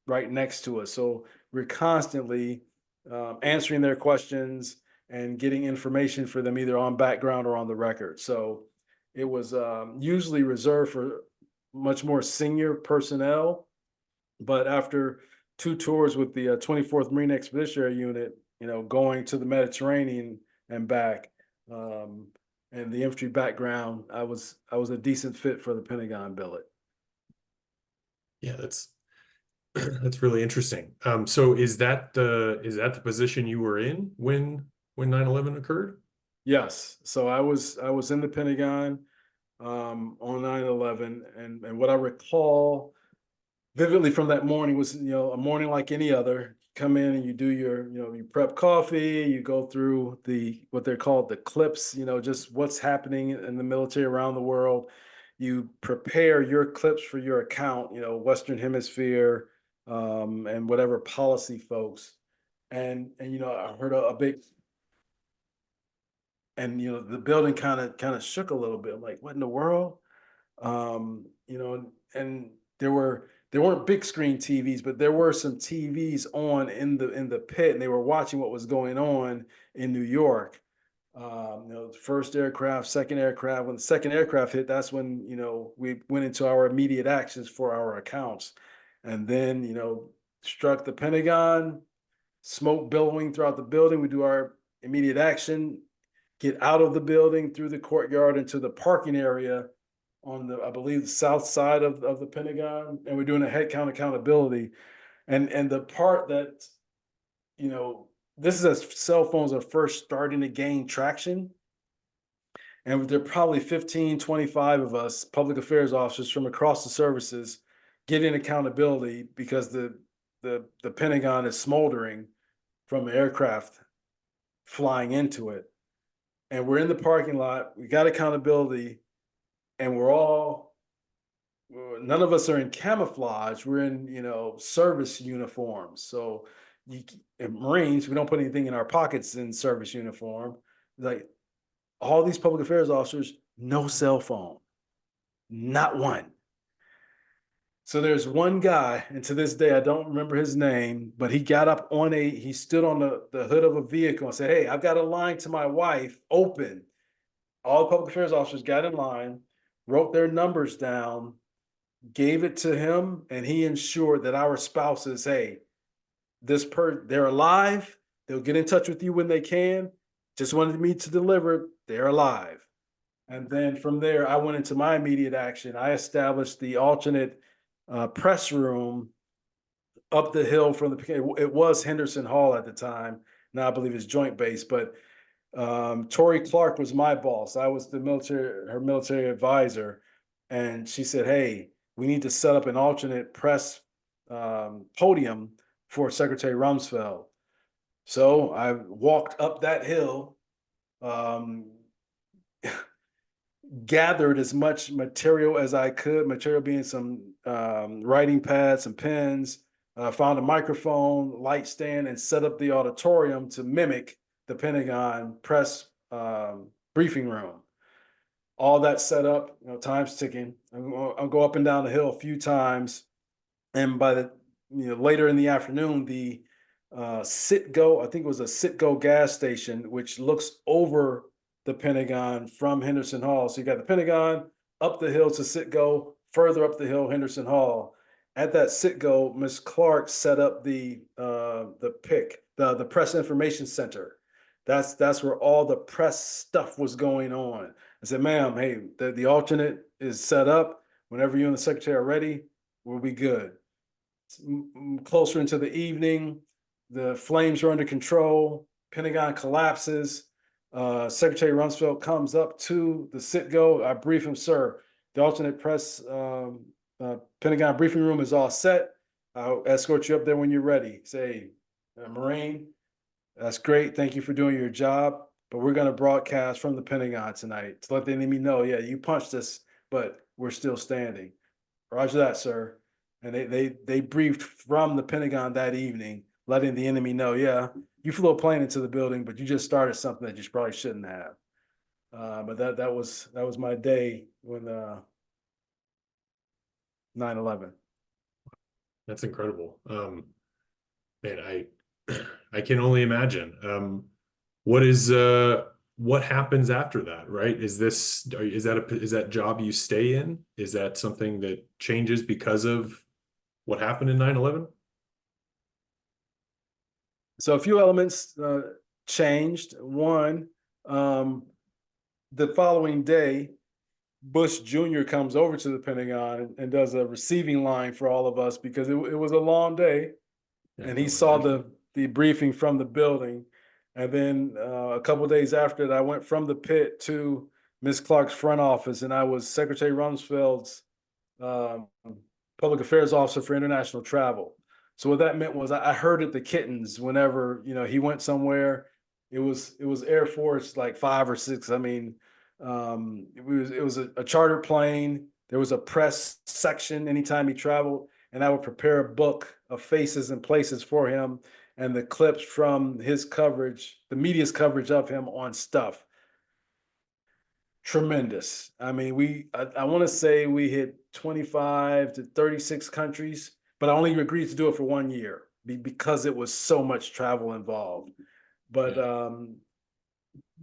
right next to us. So we're constantly answering their questions and getting information for them either on background or on the record. So it was usually reserved for much more senior personnel. But after 2 tours with the 24th Marine Expeditionary Unit, going to the Mediterranean and back, and the infantry background, I was a decent fit for the Pentagon billet. Yeah, that's that's really interesting. So is that the position you were in when 9/11 occurred? Yes, so I was in the Pentagon on 9/11, and what I recall vividly from that morning was, a morning like any other. Come in and you do you prep coffee, you go through what they're called the clips, just what's happening in the military around the world. You prepare your clips for your account, Western Hemisphere, and whatever policy folks. And I heard a big, and the building kind of shook a little bit. I'm like, what in the world? And there weren't big screen TVs, but there were some TVs on in the pit, and they were watching what was going on in New York. The first aircraft, second aircraft. When the second aircraft hit, that's when we went into our immediate actions for our accounts, and then struck the Pentagon, smoke billowing throughout the building. We do our immediate action, get out of the building through the courtyard into the parking area on I believe, the south side of the Pentagon, and we're doing a head count accountability. And the part that, this is as cell phones are first starting to gain traction. And there are probably 15, 25 of us, public affairs officers from across the services, getting accountability because the Pentagon is smoldering from aircraft flying into it. And we're in the parking lot, we got accountability, and none of us are in camouflage. We're in, service uniforms. So Marines, we don't put anything in our pockets in service uniform. Like all these public affairs officers, no cell phone, not one. So there's one guy, and to this day, I don't remember his name, but he stood on the hood of a vehicle and said, "Hey, I've got a line to my wife open." All the public affairs officers got in line, wrote their numbers down, gave it to him, and he ensured that our spouses, hey, they're alive. They'll get in touch with you when they can. Just wanted me to deliver. They're alive. And then from there, I went into my immediate action. I established the alternate press room up the hill from it was Henderson Hall at the time. Now I believe it's Joint Base, but Tori Clark was my boss. I was her military advisor. And she said, "Hey, we need to set up an alternate press podium for Secretary Rumsfeld." So I walked up that hill, um, gathered as much material as I could, material being some writing pads, some pens, found a microphone, light stand, and set up the auditorium to mimic the Pentagon press briefing room. All that set up, time's ticking. I'll go up and down the hill a few times, and by the later in the afternoon, the Citgo, I think it was a Citgo gas station, which looks over the Pentagon from Henderson Hall. So you got the Pentagon, up the hill to Citgo, further up the hill, Henderson Hall. At that Citgo, Miss Clark set up the PIC, the Press Information Center. That's where all the press stuff was going on. I said, ma'am, hey, the alternate is set up. Whenever you and the secretary are ready, we'll be good. Closer into the evening, the flames are under control. Pentagon collapses. Secretary Rumsfeld comes up to the Citgo. I brief him, sir. The alternate press Pentagon briefing room is all set. I'll escort you up there when you're ready. Say, Marine, that's great. Thank you for doing your job. But we're going to broadcast from the Pentagon tonight to let the enemy know, yeah, you punched us, but we're still standing. Roger that, sir. And they briefed from the Pentagon that evening, letting the enemy know, yeah, you flew a plane into the building, but you just started something that you probably shouldn't have. But that was my day when 9/11. That's incredible. Man, I can only imagine. What happens after that, right? Is that job you stay in? Is that something that changes because of what happened in 9/11? So a few elements changed. One, the following day, Bush Jr. comes over to the Pentagon and does a receiving line for all of us because it was a long day, Yeah, and I he can saw imagine. the briefing from the building. And then a couple of days after that, I went from the pit to Miss Clark's front office, and I was Secretary Rumsfeld's um, public affairs officer for international travel. So what that meant was I herded the kittens whenever he went somewhere. It was Air Force like 5 or 6. I mean, it was a chartered plane. There was a press section anytime he traveled, and I would prepare a book of faces and places for him and the clips from his coverage, the media's coverage of him on stuff. Tremendous. I mean, I want to say we hit 25 to 36 countries, but I only agreed to do it for 1 year because it was so much travel involved. But Yeah,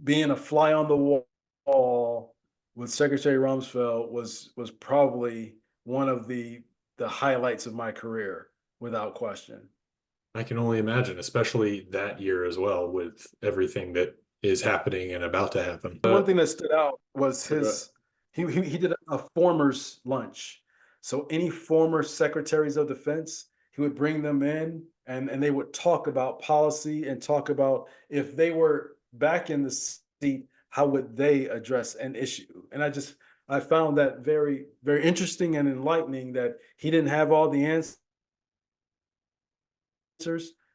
being a fly on the wall with Secretary Rumsfeld was probably one of the highlights of my career, without question. I can only imagine, especially that year as well, with everything that is happening and about to happen. One thing that stood out was Uh, he did a formers lunch. So any former secretaries of defense, he would bring them in and they would talk about policy and talk about if they were back in the seat, how would they address an issue? And I found that very, very interesting and enlightening that he didn't have all the answers.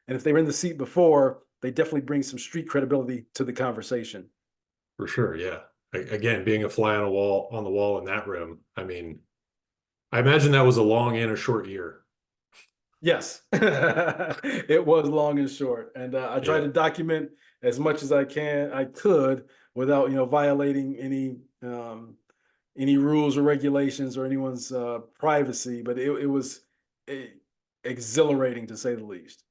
And if they were in the seat before, they definitely bring some street credibility to the conversation. for sure, yeah. Again, being a fly on the wall in that room. I mean, I imagine that was a long and a short year. Yes, it was long and short, and I try Yeah, to document as much as I could without violating any rules or regulations or anyone's privacy. But it was eh, exhilarating to say the least.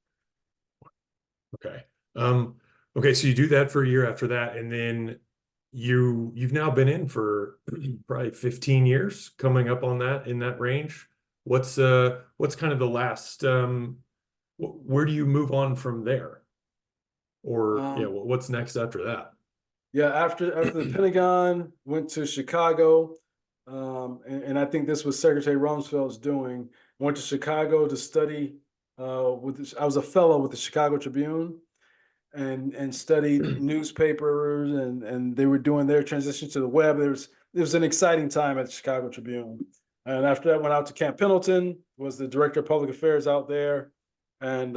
okay. Um, okay, so you do that for a year after that, and then you've now been in for probably 15 years, coming up on that in that range. What's kind of the last where do you move on from there? Or yeah, Um, what's next after that? Yeah, after the Pentagon went to Chicago, and I think this was Secretary Rumsfeld's doing. Went to Chicago to study. I was a fellow with the Chicago Tribune, and studied newspapers, and they were doing their transition to the web. It was an exciting time at the Chicago Tribune. And after that, went out to Camp Pendleton, was the director of public affairs out there, and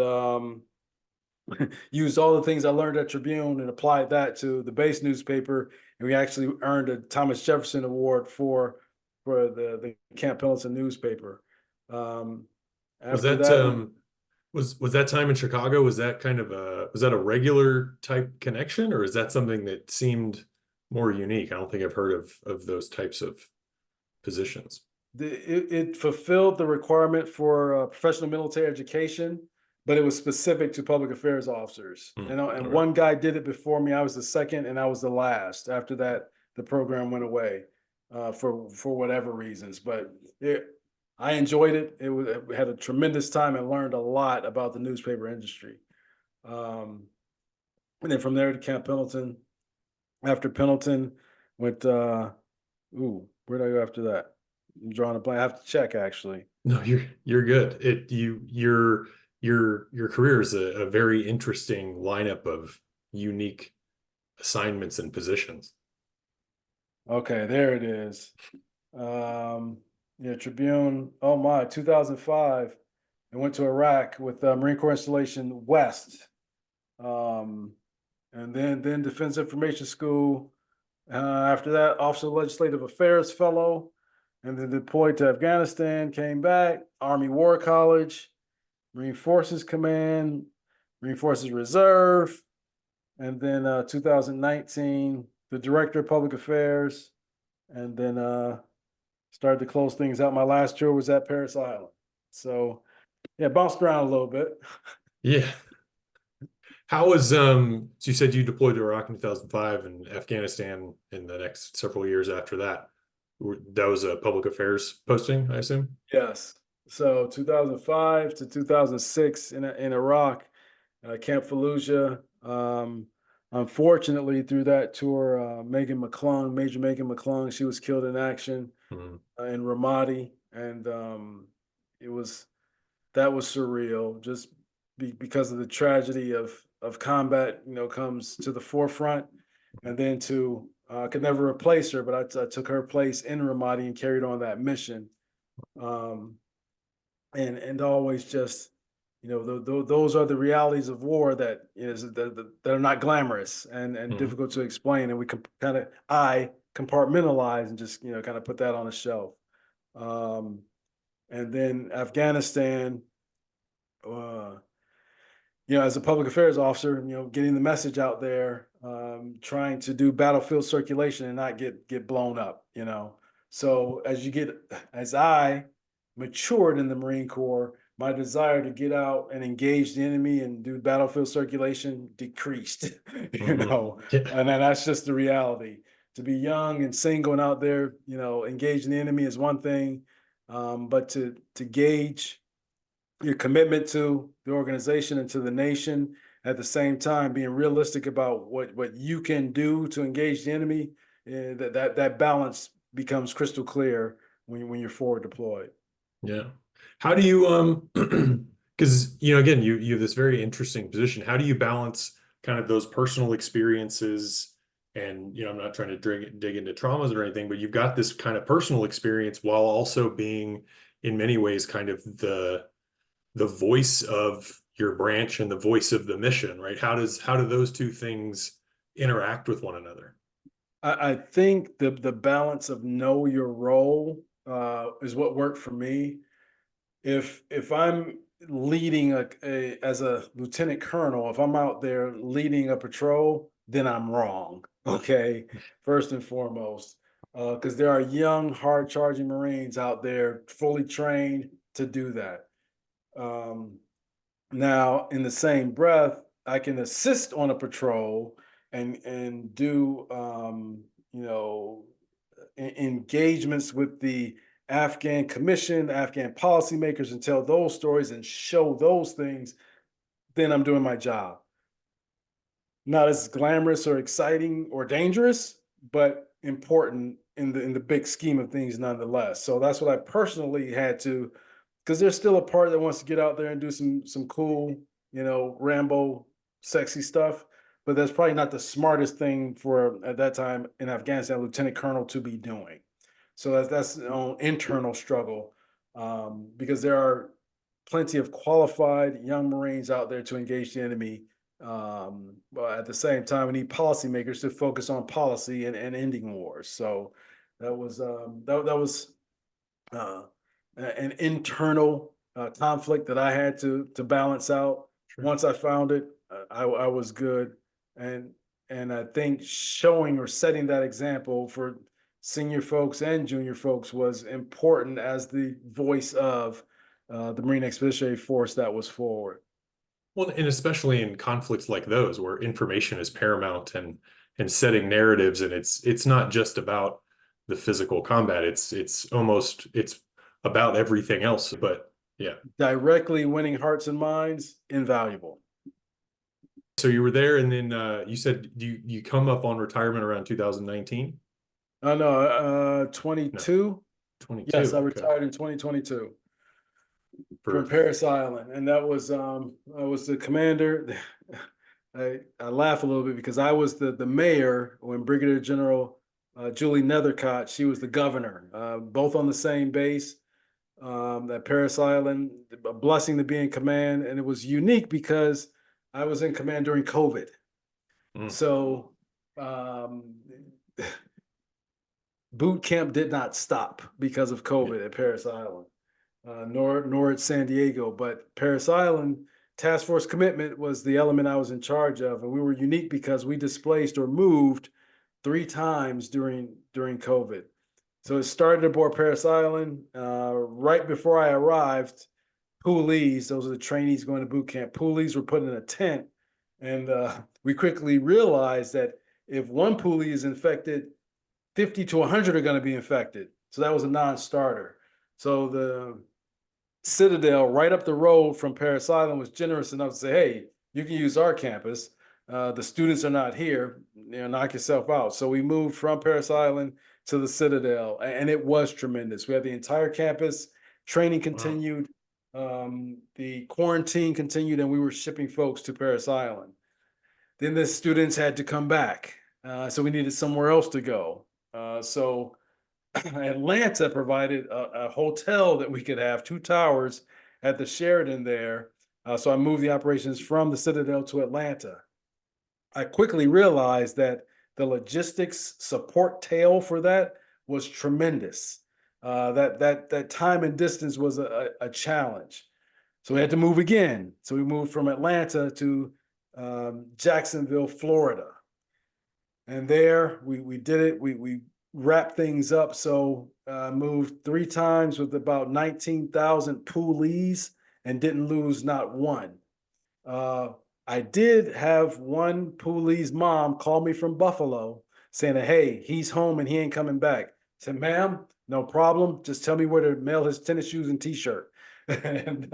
used all the things I learned at Tribune and applied that to the base newspaper. And we actually earned a Thomas Jefferson Award for the Camp Pendleton newspaper. Um, Was After that that, was that time in Chicago, was that kind of was that a regular type connection, or is that something that seemed more unique? I don't think I've heard of those types of positions. it fulfilled the requirement for professional military education, but it was specific to public affairs officers. Hmm, And okay. one guy did it before me. I was the second, and I was the last. After that, the program went away. for whatever reasons. But I enjoyed it. It had a tremendous time and learned a lot about the newspaper industry. Um, and then from there to Camp Pendleton. After Pendleton, went where did I go after that? I'm drawing a blank. I have to check actually. No, you're good. Your career is a very interesting lineup of unique assignments and positions. Okay, there it is. Um, yeah, Tribune. Oh my, 2005. I went to Iraq with Marine Corps Installation West. Um, and then Defense Information School. After that, Office of Legislative Affairs Fellow, and then deployed to Afghanistan, came back, Army War College, Marine Forces Command, Marine Forces Reserve, and then 2019, the Director of Public Affairs, and then started to close things out. My last tour was at Paris Island. So yeah, bounced around a little bit. Yeah. How was so you said you deployed to Iraq in 2005 and Afghanistan in the next several years after that. That was a public affairs posting, I assume? Yes. So 2005 to 2006 in Iraq, Camp Fallujah. Unfortunately, through that tour, Major Megan McClung, she was killed in action Mhm. in Ramadi, and it was that was surreal. Just because of the tragedy of combat, comes to the forefront, and then to I could never replace her, but I took her place in Ramadi and carried on that mission. Um, and always just those are the realities of war that that are not glamorous and Mhm. difficult to explain, and we can kind of I compartmentalize and just kind of put that on a shelf. um and then Afghanistan, uh as a public affairs officer, getting the message out there, trying to do battlefield circulation and not get blown up. So as I matured in the Marine Corps, my desire to get out and engage the enemy and do battlefield circulation decreased. Mhm. Yeah. And then that's just the reality. To be young and single and out there, engaging the enemy is one thing, but to gauge your commitment to the organization and to the nation, at the same time being realistic about what you can do to engage the enemy, that balance becomes crystal clear when you're forward deployed. Yeah. How do you because again you have this very interesting position. How do you balance kind of those personal experiences and I'm not trying to dig into traumas or anything, but you've got this kind of personal experience while also being in many ways kind of the voice of your branch and the voice of the mission, right? How do those two things interact with one another? I think the balance of know your role is what worked for me. If I'm leading as a lieutenant colonel, if I'm out there leading a patrol, then I'm wrong. Okay, first and foremost, because there are young, hard charging Marines out there, fully trained to do that. Um, Now, in the same breath, I can assist on a patrol and do you know engagements with the Afghan commission, Afghan policymakers, and tell those stories and show those things. Then I'm doing my job. Not as glamorous or exciting or dangerous, but important in the big scheme of things nonetheless. So that's what I personally had to, because there's still a part that wants to get out there and do some cool, Rambo sexy stuff. But that's probably not the smartest thing for at that time in Afghanistan, lieutenant colonel to be doing. So that's an own internal struggle, because there are plenty of qualified young Marines out there to engage the enemy. But at the same time, we need policymakers to focus on policy and ending wars. So that was uh, an internal conflict that I had to balance out. Sure. Once I found it, I was good, and and I think showing or setting that example for senior folks and junior folks was important as the voice of the Marine Expeditionary Force that was forward. Well, and especially in conflicts like those where information is paramount and setting narratives, and it's not just about the physical combat. It's about everything else. But yeah. Directly winning hearts and minds, invaluable. So you were there, and then you said you come up on retirement around 2019? Oh no, No, 22. Yes, 22. I Okay. retired in 2022 from For Paris Island, and that was I was the commander. I laugh a little bit because I was the mayor when Brigadier General Julie Nethercott, she was the governor, both on the same base at Paris Island. A blessing to be in command, and it was unique because I was in command during COVID. mm, So um, boot camp did not stop because of yeah. COVID at Paris Island, nor at San Diego. But Paris Island task force commitment was the element I was in charge of, and we were unique because we displaced or moved 3 times during COVID. So it started aboard Paris Island. Right before I arrived, poolies, those are the trainees going to boot camp, poolies were put in a tent. And we quickly realized that if one poolie is infected, 50 to 100 are going to be infected. So that was a non-starter. So the Citadel, right up the road from Paris Island, was generous enough to say, "Hey, you can use our campus. The students are not here. Knock yourself out." So we moved from Paris Island to the Citadel, and it was tremendous. We had the entire campus. Training Wow. continued. The quarantine continued, and we were shipping folks to Paris Island. Then the students had to come back, so we needed somewhere else to go. So Atlanta provided a hotel that we could have 2 towers at the Sheraton there. So I moved the operations from the Citadel to Atlanta. I quickly realized that the logistics support tail for that was tremendous. That time and distance was a challenge. So we had to move again. So we moved from Atlanta to Jacksonville, Florida. And there we did it. We wrapped things up. So moved 3 times with about 19,000 poolies and didn't lose not one. Uh, I did have one poolie's mom call me from Buffalo saying that, hey, he's home and he ain't coming back. I said, ma'am, no problem. Just tell me where to mail his tennis shoes and t-shirt. and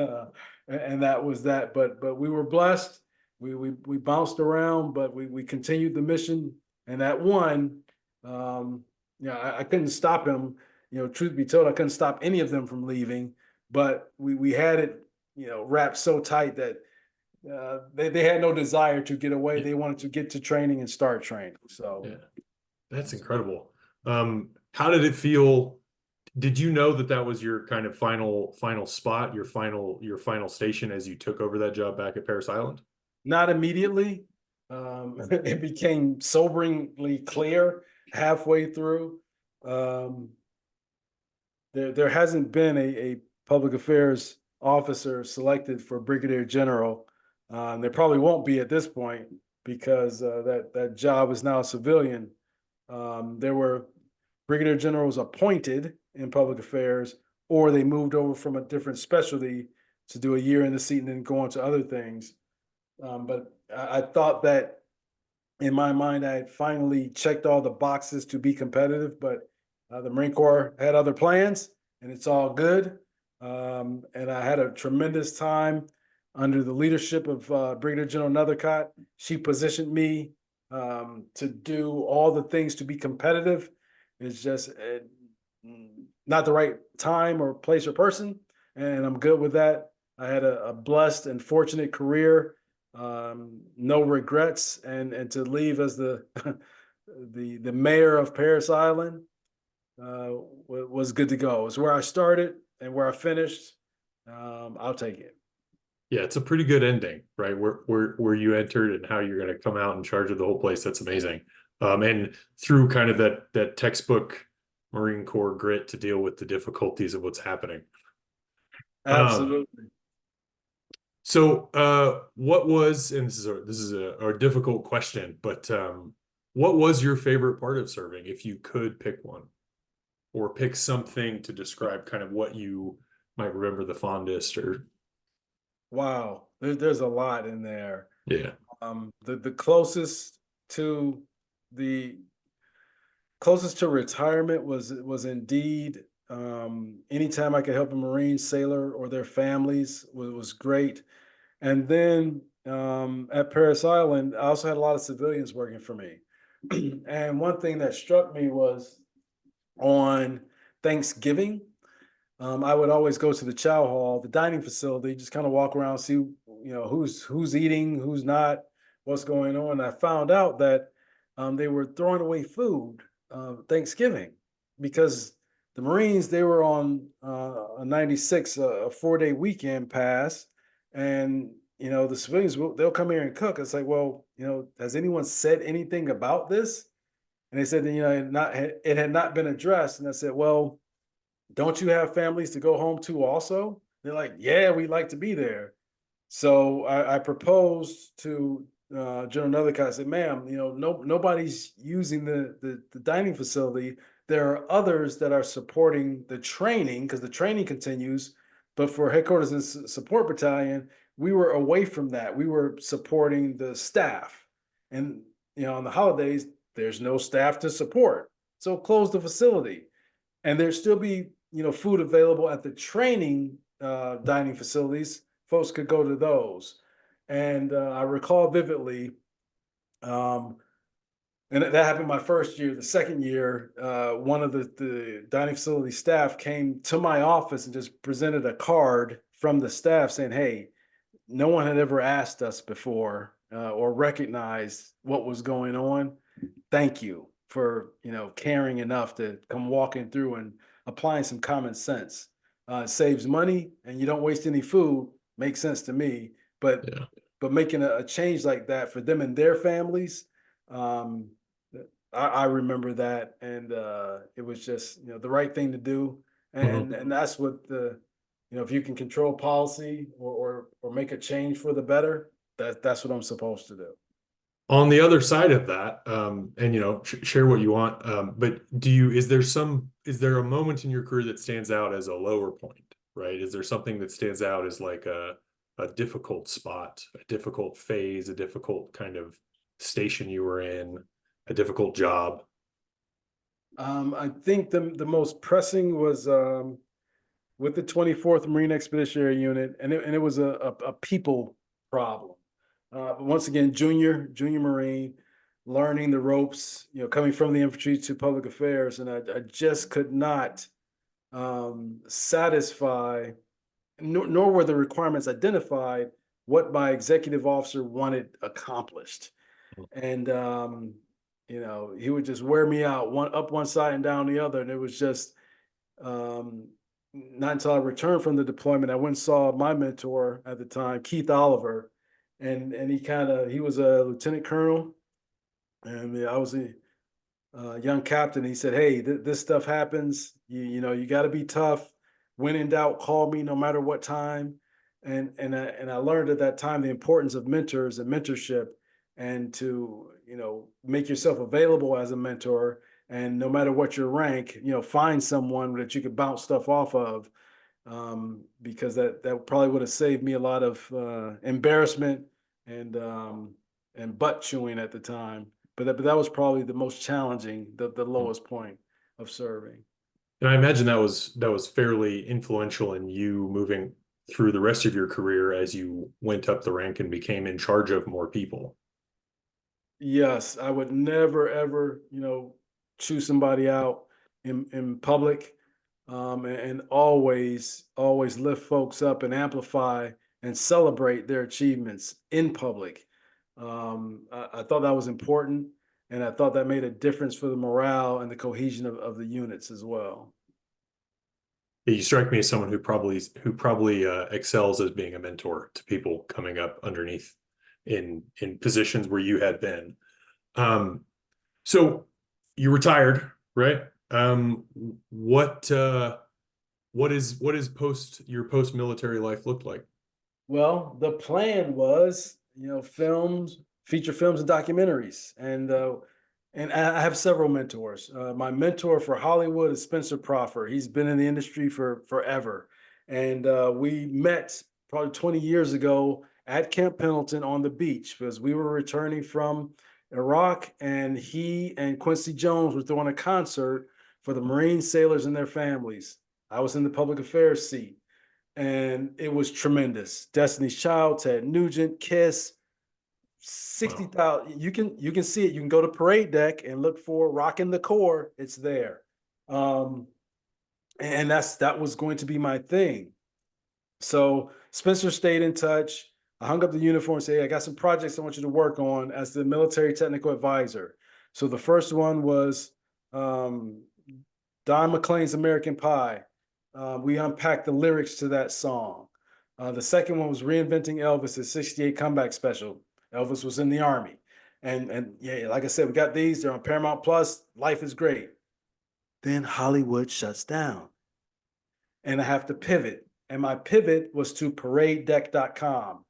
and that was that. But we were blessed. We bounced around, but we continued the mission. And that one, I couldn't stop him. Truth be told, I couldn't stop any of them from leaving. But we had it, wrapped so tight that they had no desire to get away. Yeah. They wanted to get to training and start training. So Yeah. That's incredible. How did it feel? Did you know that that was your kind of final spot, your final station as you took over that job back at Paris Island? not immediately. It became soberingly clear halfway through. Um, there hasn't been a public affairs officer selected for brigadier general. There probably won't be at this point because that job is now a civilian. There were brigadier generals appointed in public affairs, or they moved over from a different specialty to do a year in the seat and then go on to other things. But I thought that in my mind, I had finally checked all the boxes to be competitive, but the Marine Corps had other plans, and it's all good. And I had a tremendous time under the leadership of Brigadier General Nethercott. She positioned me to do all the things to be competitive. It's just not the right time or place or person, and I'm good with that. I had a blessed and fortunate career, no regrets, and to leave as the the mayor of Paris Island was good to go. It was where I started and where I finished. I'll take it. Yeah, it's a pretty good ending, right? Where you entered and how you're going to come out in charge of the whole place. That's amazing. And through kind of that textbook Marine Corps grit to deal with the difficulties of what's happening. Um, Absolutely. so what was, and this is a difficult question, but what was your favorite part of serving, if you could pick one, or pick something to describe kind of what you might remember the fondest, or Wow. There's a lot in there. yeah. The closest to the Closest to retirement was indeed anytime I could help a Marine sailor or their families was great. And then at Paris Island, I also had a lot of civilians working for me. And one thing that struck me was on Thanksgiving, I would always go to the chow hall, the dining facility, just kind of walk around, see who's eating, who's not, what's going on. I found out that they were throwing away food Thanksgiving because the Marines they were on a 96 a 4-day weekend pass, and the civilians they'll come here and cook. It's like, well, has anyone said anything about this? And they said that, it had not been addressed. And I said, well, don't you have families to go home to also? They're like, yeah, we'd like to be there. So I proposed to General Nethercott. I said, ma'am, nobody's using the dining facility. There are others that are supporting the training because the training continues. But for headquarters and support battalion, we were away from that. We were supporting the staff. And, on the holidays, there's no staff to support. So close the facility. And there still be food available at the training dining facilities. Folks could go to those, and I recall vividly, and that happened my first year. The second year, one of the dining facility staff came to my office and just presented a card from the staff saying, "Hey, no one had ever asked us before or recognized what was going on. Thank you for caring enough to come walking through and applying some common sense. It saves money and you don't waste any food. Makes sense to me. But Yeah. making a change like that for them and their families, um, I remember that, and it was just the right thing to do, Mhm. and that's what the if you can control policy or make a change for the better, that's what I'm supposed to do. On the other side of that, and share what you want, but is there a moment in your career that stands out as a lower point, right? Is there something that stands out as like a difficult spot, a difficult phase, a difficult kind of station you were in, a difficult job? I think the most pressing was with the 24th Marine Expeditionary Unit, and it was a people problem. But once again, junior Marine, learning the ropes, coming from the infantry to public affairs, and I just could not satisfy, nor were the requirements identified what my executive officer wanted accomplished. And he would just wear me out, one side and down the other, and it was just um, not until I returned from the deployment, I went and saw my mentor at the time, Keith Oliver, and he was a lieutenant colonel, and I was a young captain. He said, "Hey, this stuff happens. You got to be tough. When in doubt, call me, no matter what time." And I learned at that time the importance of mentors and mentorship, and to make yourself available as a mentor. And no matter what your rank, find someone that you could bounce stuff off of, because that probably would have saved me a lot of embarrassment and butt chewing at the time. But that was probably the most challenging, the lowest point of serving. And I imagine that was fairly influential in you moving through the rest of your career as you went up the rank and became in charge of more people. Yes, I would never ever, chew somebody out in public, and always lift folks up and amplify and celebrate their achievements in public. I thought that was important, and I thought that made a difference for the morale and the cohesion of the units as well. You strike me as someone who probably excels as being a mentor to people coming up underneath in positions where you had been. Um, so you retired, right? What is post military life looked like? Well, the plan was, feature films and documentaries, and I have several mentors. My mentor for Hollywood is Spencer Proffer. He's been in the industry for forever, and we met probably 20 years ago at Camp Pendleton on the beach because we were returning from Iraq, and he and Quincy Jones were throwing a concert for the Marine sailors and their families. I was in the public affairs seat, and it was tremendous. Destiny's Child, Ted Nugent, Kiss, Wow. 60,000. You can see it. You can go to Parade Deck and look for Rockin' the Core. It's there. Um, and that was going to be my thing. So Spencer stayed in touch. I hung up the uniform and said, hey, I got some projects I want you to work on as the military technical advisor. So the first one was um, Don McLean's American Pie. We unpacked the lyrics to that song. The second one was Reinventing Elvis, his 68 comeback special. Elvis was in the Army. And yeah, like I said, we got these. They're on Paramount Plus. Life is great. Then Hollywood shuts down and I have to pivot. And my pivot was to paradedeck.com.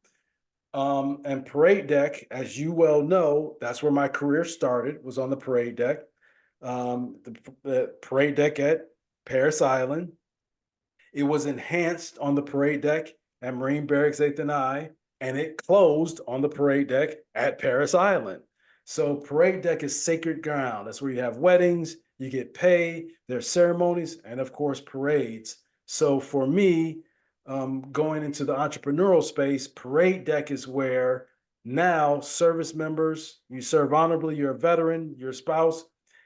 And Parade Deck, as you well know, that's where my career started, was on the Parade Deck. The Parade Deck at Paris Island. It was enhanced on the Parade Deck at Marine Barracks 8th and I, and it closed on the Parade Deck at Paris Island. So Parade Deck is sacred ground. That's where you have weddings, you get pay, there's ceremonies, and of course parades. So for me, going into the entrepreneurial space, Parade Deck is where now service members, you serve honorably, you're a veteran, you're a spouse,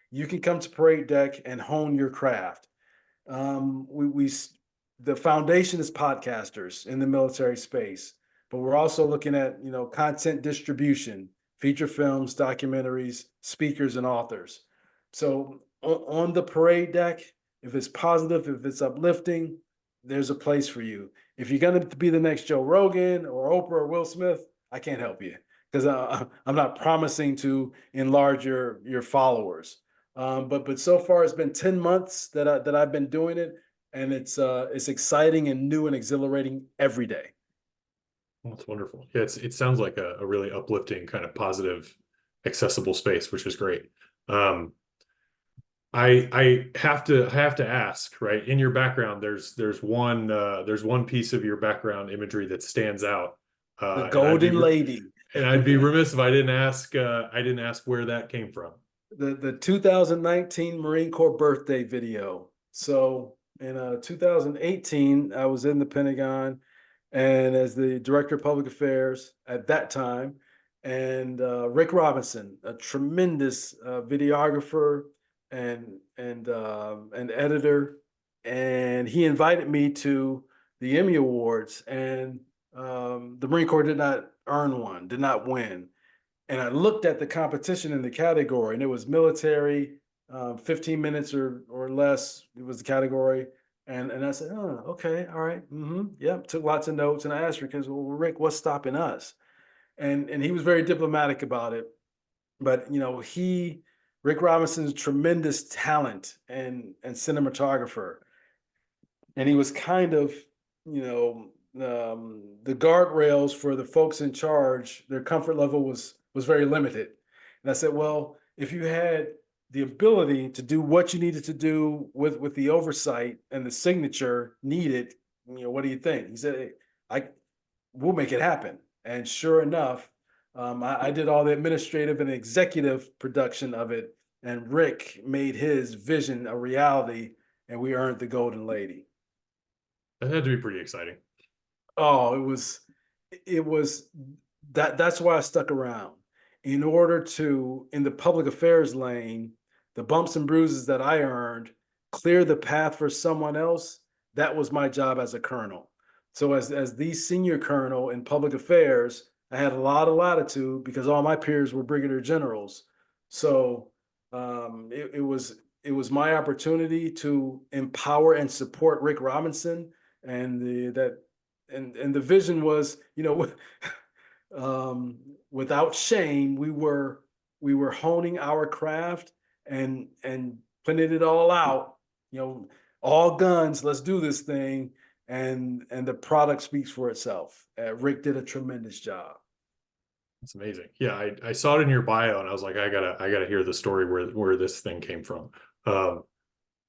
you can come to Parade Deck and hone your craft. We the foundation is podcasters in the military space, but we're also looking at content distribution, feature films, documentaries, speakers, and authors. So on the Parade Deck, if it's positive, if it's uplifting, there's a place for you. If you're going to be the next Joe Rogan or Oprah or Will Smith, I can't help you because I'm not promising to enlarge your followers. But so far it's been 10 months that I've been doing it, and it's exciting and new and exhilarating every day. That's wonderful. Yeah, it sounds like a really uplifting, kind of positive, accessible space, which is great. I have to ask, right? In your background, there's one piece of your background imagery that stands out. The And Golden Lady. I'd be remiss if I didn't ask where that came from. The 2019 Marine Corps birthday video. So in 2018, I was in the Pentagon and as the director of public affairs at that time, and Rick Robinson, a tremendous videographer and editor, and he invited me to the Emmy Awards, and the Marine Corps did not earn one, did not win. And I looked at the competition in the category, and it was military, 15 minutes or less. It was the category. And I said, oh, okay, all right. Yep, took lots of notes. And I asked Rick, well, Rick, what's stopping us? And he was very diplomatic about it. But Rick Robinson's tremendous talent and cinematographer. And he was kind of, the guardrails for the folks in charge, their comfort level was very limited. And I said, well, if you had the ability to do what you needed to do with the oversight and the signature needed, what do you think? He said, hey, we'll make it happen. And sure enough, I did all the administrative and executive production of it, and Rick made his vision a reality, and we earned the Golden Lady. That had to be pretty exciting. Oh, it was that's why I stuck around. In order to, in the public affairs lane, the bumps and bruises that I earned, clear the path for someone else, that was my job as a colonel. So as the senior colonel in public affairs, I had a lot of latitude because all my peers were brigadier generals. So it was my opportunity to empower and support Rick Robinson, and the vision was, without shame, we were honing our craft and putting it all out, all guns, let's do this thing. And the product speaks for itself. Rick did a tremendous job. It's amazing. Yeah, I saw it in your bio and I was like, I gotta hear the story where this thing came from. Well,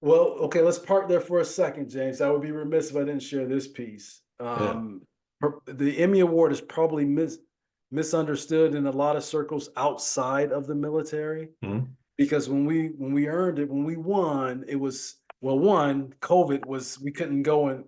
okay, let's park there for a second, James. I would be remiss if I didn't share this piece. Yeah. The Emmy Award is probably misunderstood in a lot of circles outside of the military, Mhm. because when we earned it, when we won, it was, well, one, COVID was, we couldn't go and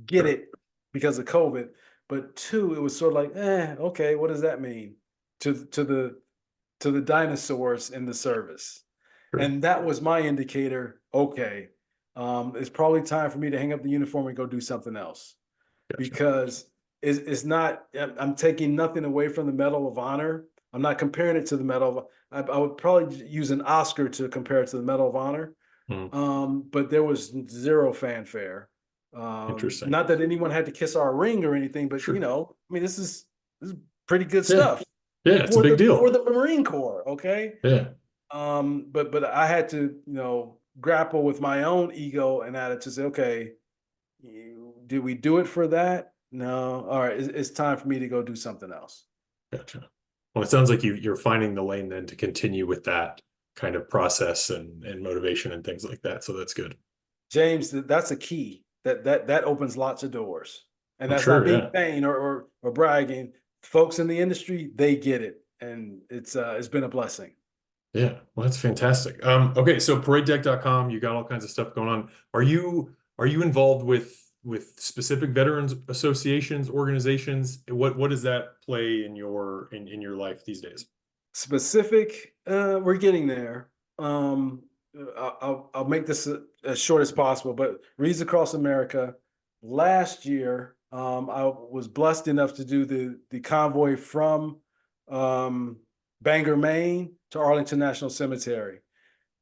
get Sure. it because of COVID, but two, it was sort of like, okay, what does that mean to the dinosaurs in the service? Sure. And that was my indicator. Okay, it's probably time for me to hang up the uniform and go do something else, Gotcha. because it's not. I'm taking nothing away from the Medal of Honor. I'm not comparing it to the Medal of. I would probably use an Oscar to compare it to the Medal of Honor. Mhm. But there was zero fanfare. Interesting. Not that anyone had to kiss our ring or anything, but Sure. I mean, this is pretty good Yeah. stuff Yeah. It's a for big the deal. Marine Corps. Okay, Yeah. but I had to, grapple with my own ego and attitude to say, okay, did we do it for that? No. All right, it's time for me to go do something else. Gotcha. Well, it sounds like you're finding the lane then to continue with that kind of process and motivation and things like that. So that's good. James, that's a key. That opens lots of doors. And I'm that's not sure. being Yeah. vain or bragging. Folks in the industry, they get it. And it's been a blessing. Yeah. Well, that's fantastic. Okay. So paradedeck.com, you got all kinds of stuff going on. Are you involved with specific veterans associations, organizations? What does that play in in your life these days? Specific, we're getting there. I'll make this as short as possible, but Reads Across America, last year, I was blessed enough to do the convoy from um, Bangor, Maine to Arlington National Cemetery.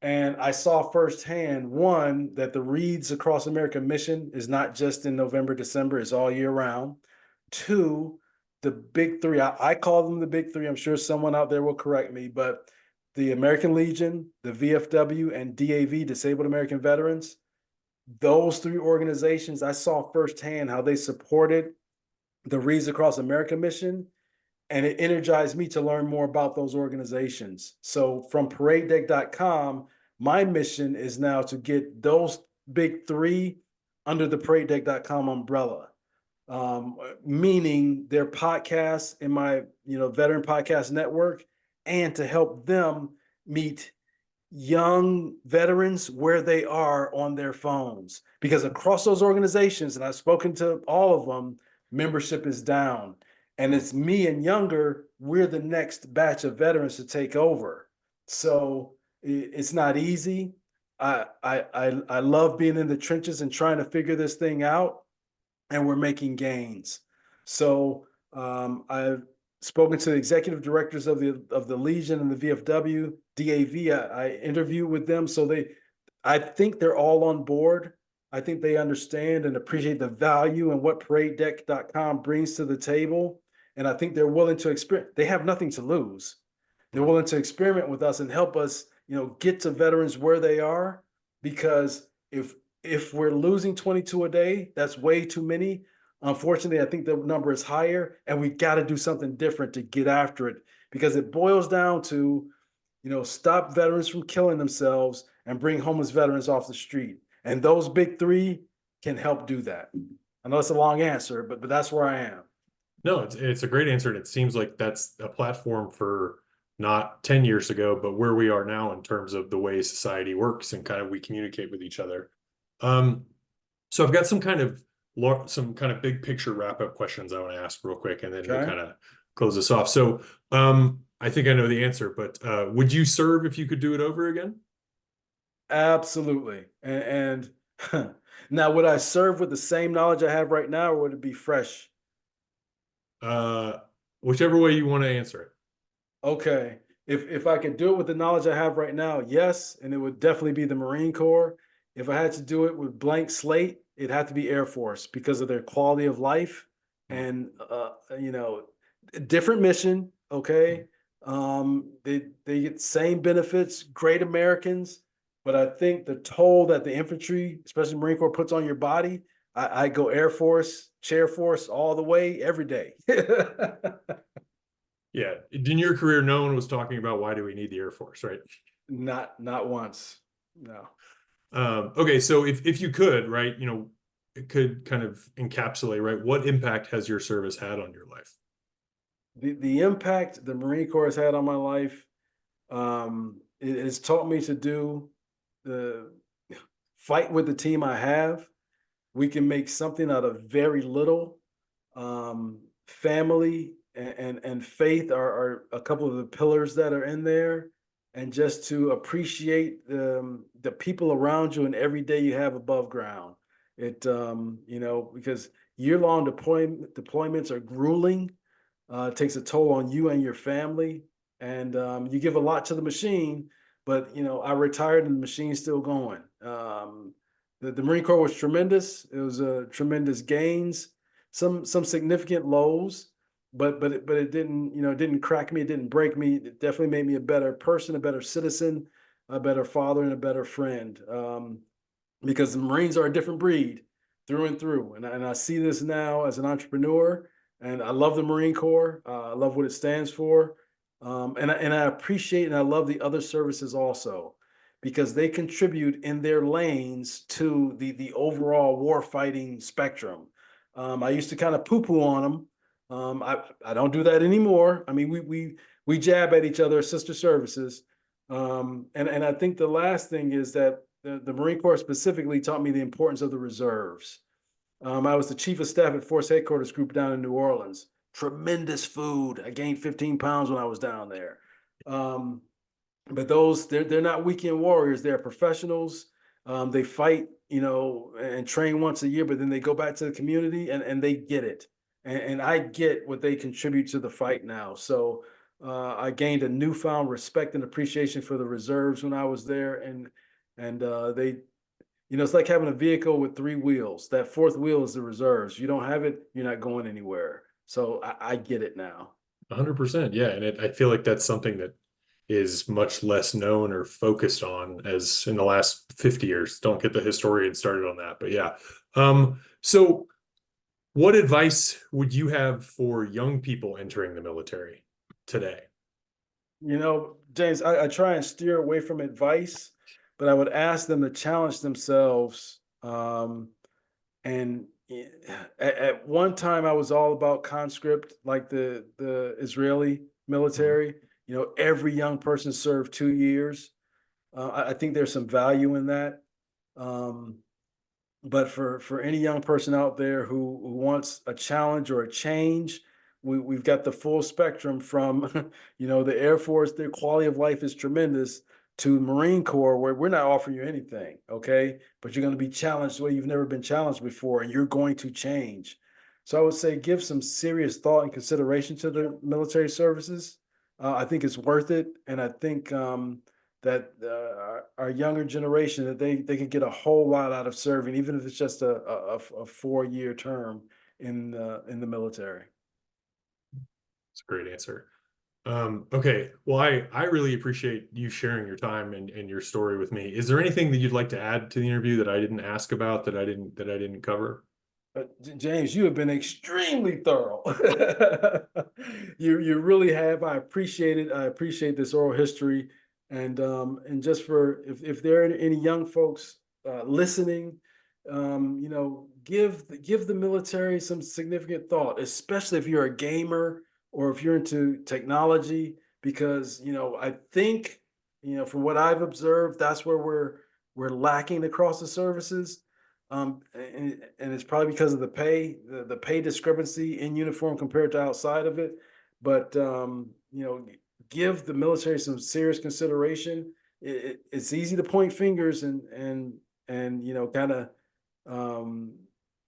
And I saw firsthand, one, that the Reads Across America mission is not just in November, December, it's all year round. Two, the big three, I call them the big three. I'm sure someone out there will correct me, but the American Legion, the VFW, and DAV, Disabled American Veterans, those three organizations, I saw firsthand how they supported the Reads Across America mission, and it energized me to learn more about those organizations. So from paradedeck.com, my mission is now to get those big three under the paradedeck.com umbrella. Meaning their podcasts in my veteran podcast network, and to help them meet young veterans where they are on their phones, because across those organizations, and I've spoken to all of them, membership is down, and it's me and younger, we're the next batch of veterans to take over. So it's not easy. I love being in the trenches and trying to figure this thing out, and we're making gains. So I've spoken to the executive directors of the Legion and the VFW, DAV. I interview with them, so I think they're all on board. I think they understand and appreciate the value and what paradedeck.com brings to the table. And I think they're willing to experiment. They have nothing to lose. They're willing to experiment with us and help us, get to veterans where they are. Because if we're losing 22 a day, that's way too many. Unfortunately, I think the number is higher, and we got to do something different to get after it, because it boils down to, stop veterans from killing themselves and bring homeless veterans off the street. And those big three can help do that. I know it's a long answer, but that's where I am. No, it's a great answer, and it seems like that's a platform for not 10 years ago, but where we are now in terms of the way society works and kind of we communicate with each other. Um, so I've got some kind of big picture wrap up questions I want to ask real quick, and then we'll Okay. kind of close this off. So I think I know the answer, but would you serve if you could do it over again? Absolutely. And now, would I serve with the same knowledge I have right now, or would it be fresh? Uh, Whichever way you want to answer it. Okay. If I could do it with the knowledge I have right now, yes, and it would definitely be the Marine Corps. If I had to do it with blank slate, it'd have to be Air Force, because of their quality of life Mm, and different mission. mm. Okay. They get same benefits, great Americans, but I think the toll that the infantry, especially Marine Corps, puts on your body, I go Air Force, Chair Force all the way, every day. Yeah, in your career, no one was talking about why do we need the Air Force, right? Not once. No. Okay, so if you could, right, it could kind of encapsulate, right, what impact has your service had on your life? the impact the Marine Corps has had on my life, it has taught me to do the fight with the team I have. We can make something out of very little. Family and faith are a couple of the pillars that are in there, and just to appreciate the people around you and every day you have above ground. Because year-long deployments are grueling. It takes a toll on you and your family, and you give a lot to the machine. But I retired and the machine's still going. The Marine Corps was tremendous. It was tremendous gains, some significant lows, but it didn't it didn't crack me. It didn't break me. It definitely made me a better person, a better citizen, a better father, and a better friend. Because the Marines are a different breed through and through. And I see this now as an entrepreneur, and I love the Marine Corps. I love what it stands for. And I appreciate and I love the other services also, because they contribute in their lanes to the overall war fighting spectrum. I used to kind of poo-poo on them. I don't do that anymore. I mean, we jab at each other, sister services. And I think the last thing is that the Marine Corps specifically taught me the importance of the reserves. I was the chief of staff at Force Headquarters Group down in New Orleans. Tremendous food. I gained 15 pounds when I was down there. But they're not weekend warriors. They're professionals. They fight, and train once a year, but then they go back to the community and they get it. And I get what they contribute to the fight now. So I gained a newfound respect and appreciation for the reserves when I was there, and they it's like having a vehicle with three wheels. That fourth wheel is the reserves. You don't have it, you're not going anywhere. So I get it now. 100%. Yeah. And I feel like that's something that is much less known or focused on as in the last 50 years. Don't get the historian started on that, but yeah. So what advice would you have for young people entering the military today? James, I try and steer away from advice, but I would ask them to challenge themselves. And at one time, I was all about conscript, like the Israeli Mhm. military. Every young person served 2 years. I think there's some value in that. Um, but for any young person out there who wants a challenge or a change, we've got the full spectrum from the Air Force. Their quality of life is tremendous, to Marine Corps, where we're not offering you anything, okay, but you're going to be challenged the way you've never been challenged before, and you're going to change. So I would say give some serious thought and consideration to the military services. I think it's worth it, and I think that our younger generation, that they could get a whole lot out of serving, even if it's just a 4 year term in the military. It's a great answer. Okay. Well, I really appreciate you sharing your time and your story with me. Is there anything that you'd like to add to the interview that I didn't ask about, that I didn't cover? James, you have been extremely thorough. You really have. I appreciate it. I appreciate this oral history, and just for if there are any young folks listening, give the military some significant thought, especially if you're a gamer or if you're into technology, because I think from what I've observed, that's where we're lacking across the services. And it's probably because of the pay discrepancy in uniform compared to outside of it. But give the military some serious consideration. It's easy to point fingers and kind of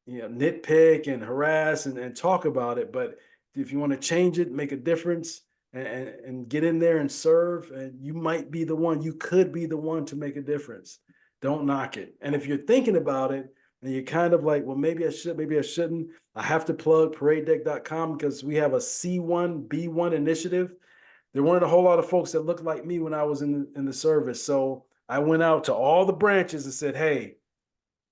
nitpick and harass and talk about it. But if you want to change it, make a difference, and get in there and serve, and you might be the one. You could be the one to make a difference. Don't knock it. And if you're thinking about it and you're kind of like, well, maybe I should, maybe I shouldn't, I have to plug paradedeck.com, because we have a C1B1 initiative. There weren't a whole lot of folks that looked like me when I was in the service. So I went out to all the branches and said, hey,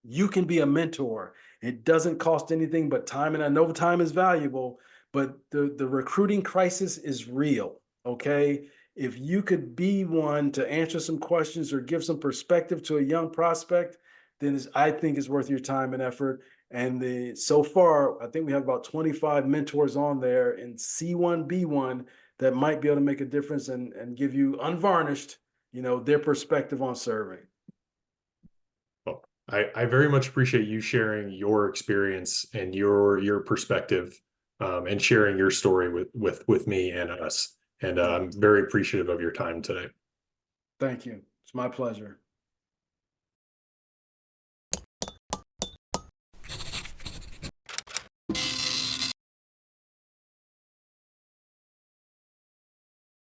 you can be a mentor. It doesn't cost anything but time. And I know time is valuable, but the recruiting crisis is real. Okay. If you could be one to answer some questions or give some perspective to a young prospect, then I think it's worth your time and effort. And so far, I think we have about 25 mentors on there in C1, B1 that might be able to make a difference and give you unvarnished, their perspective on serving. Well, I very much appreciate you sharing your experience and your perspective, and sharing your story with me and us. And I'm very appreciative of your time today. Thank you. It's my pleasure.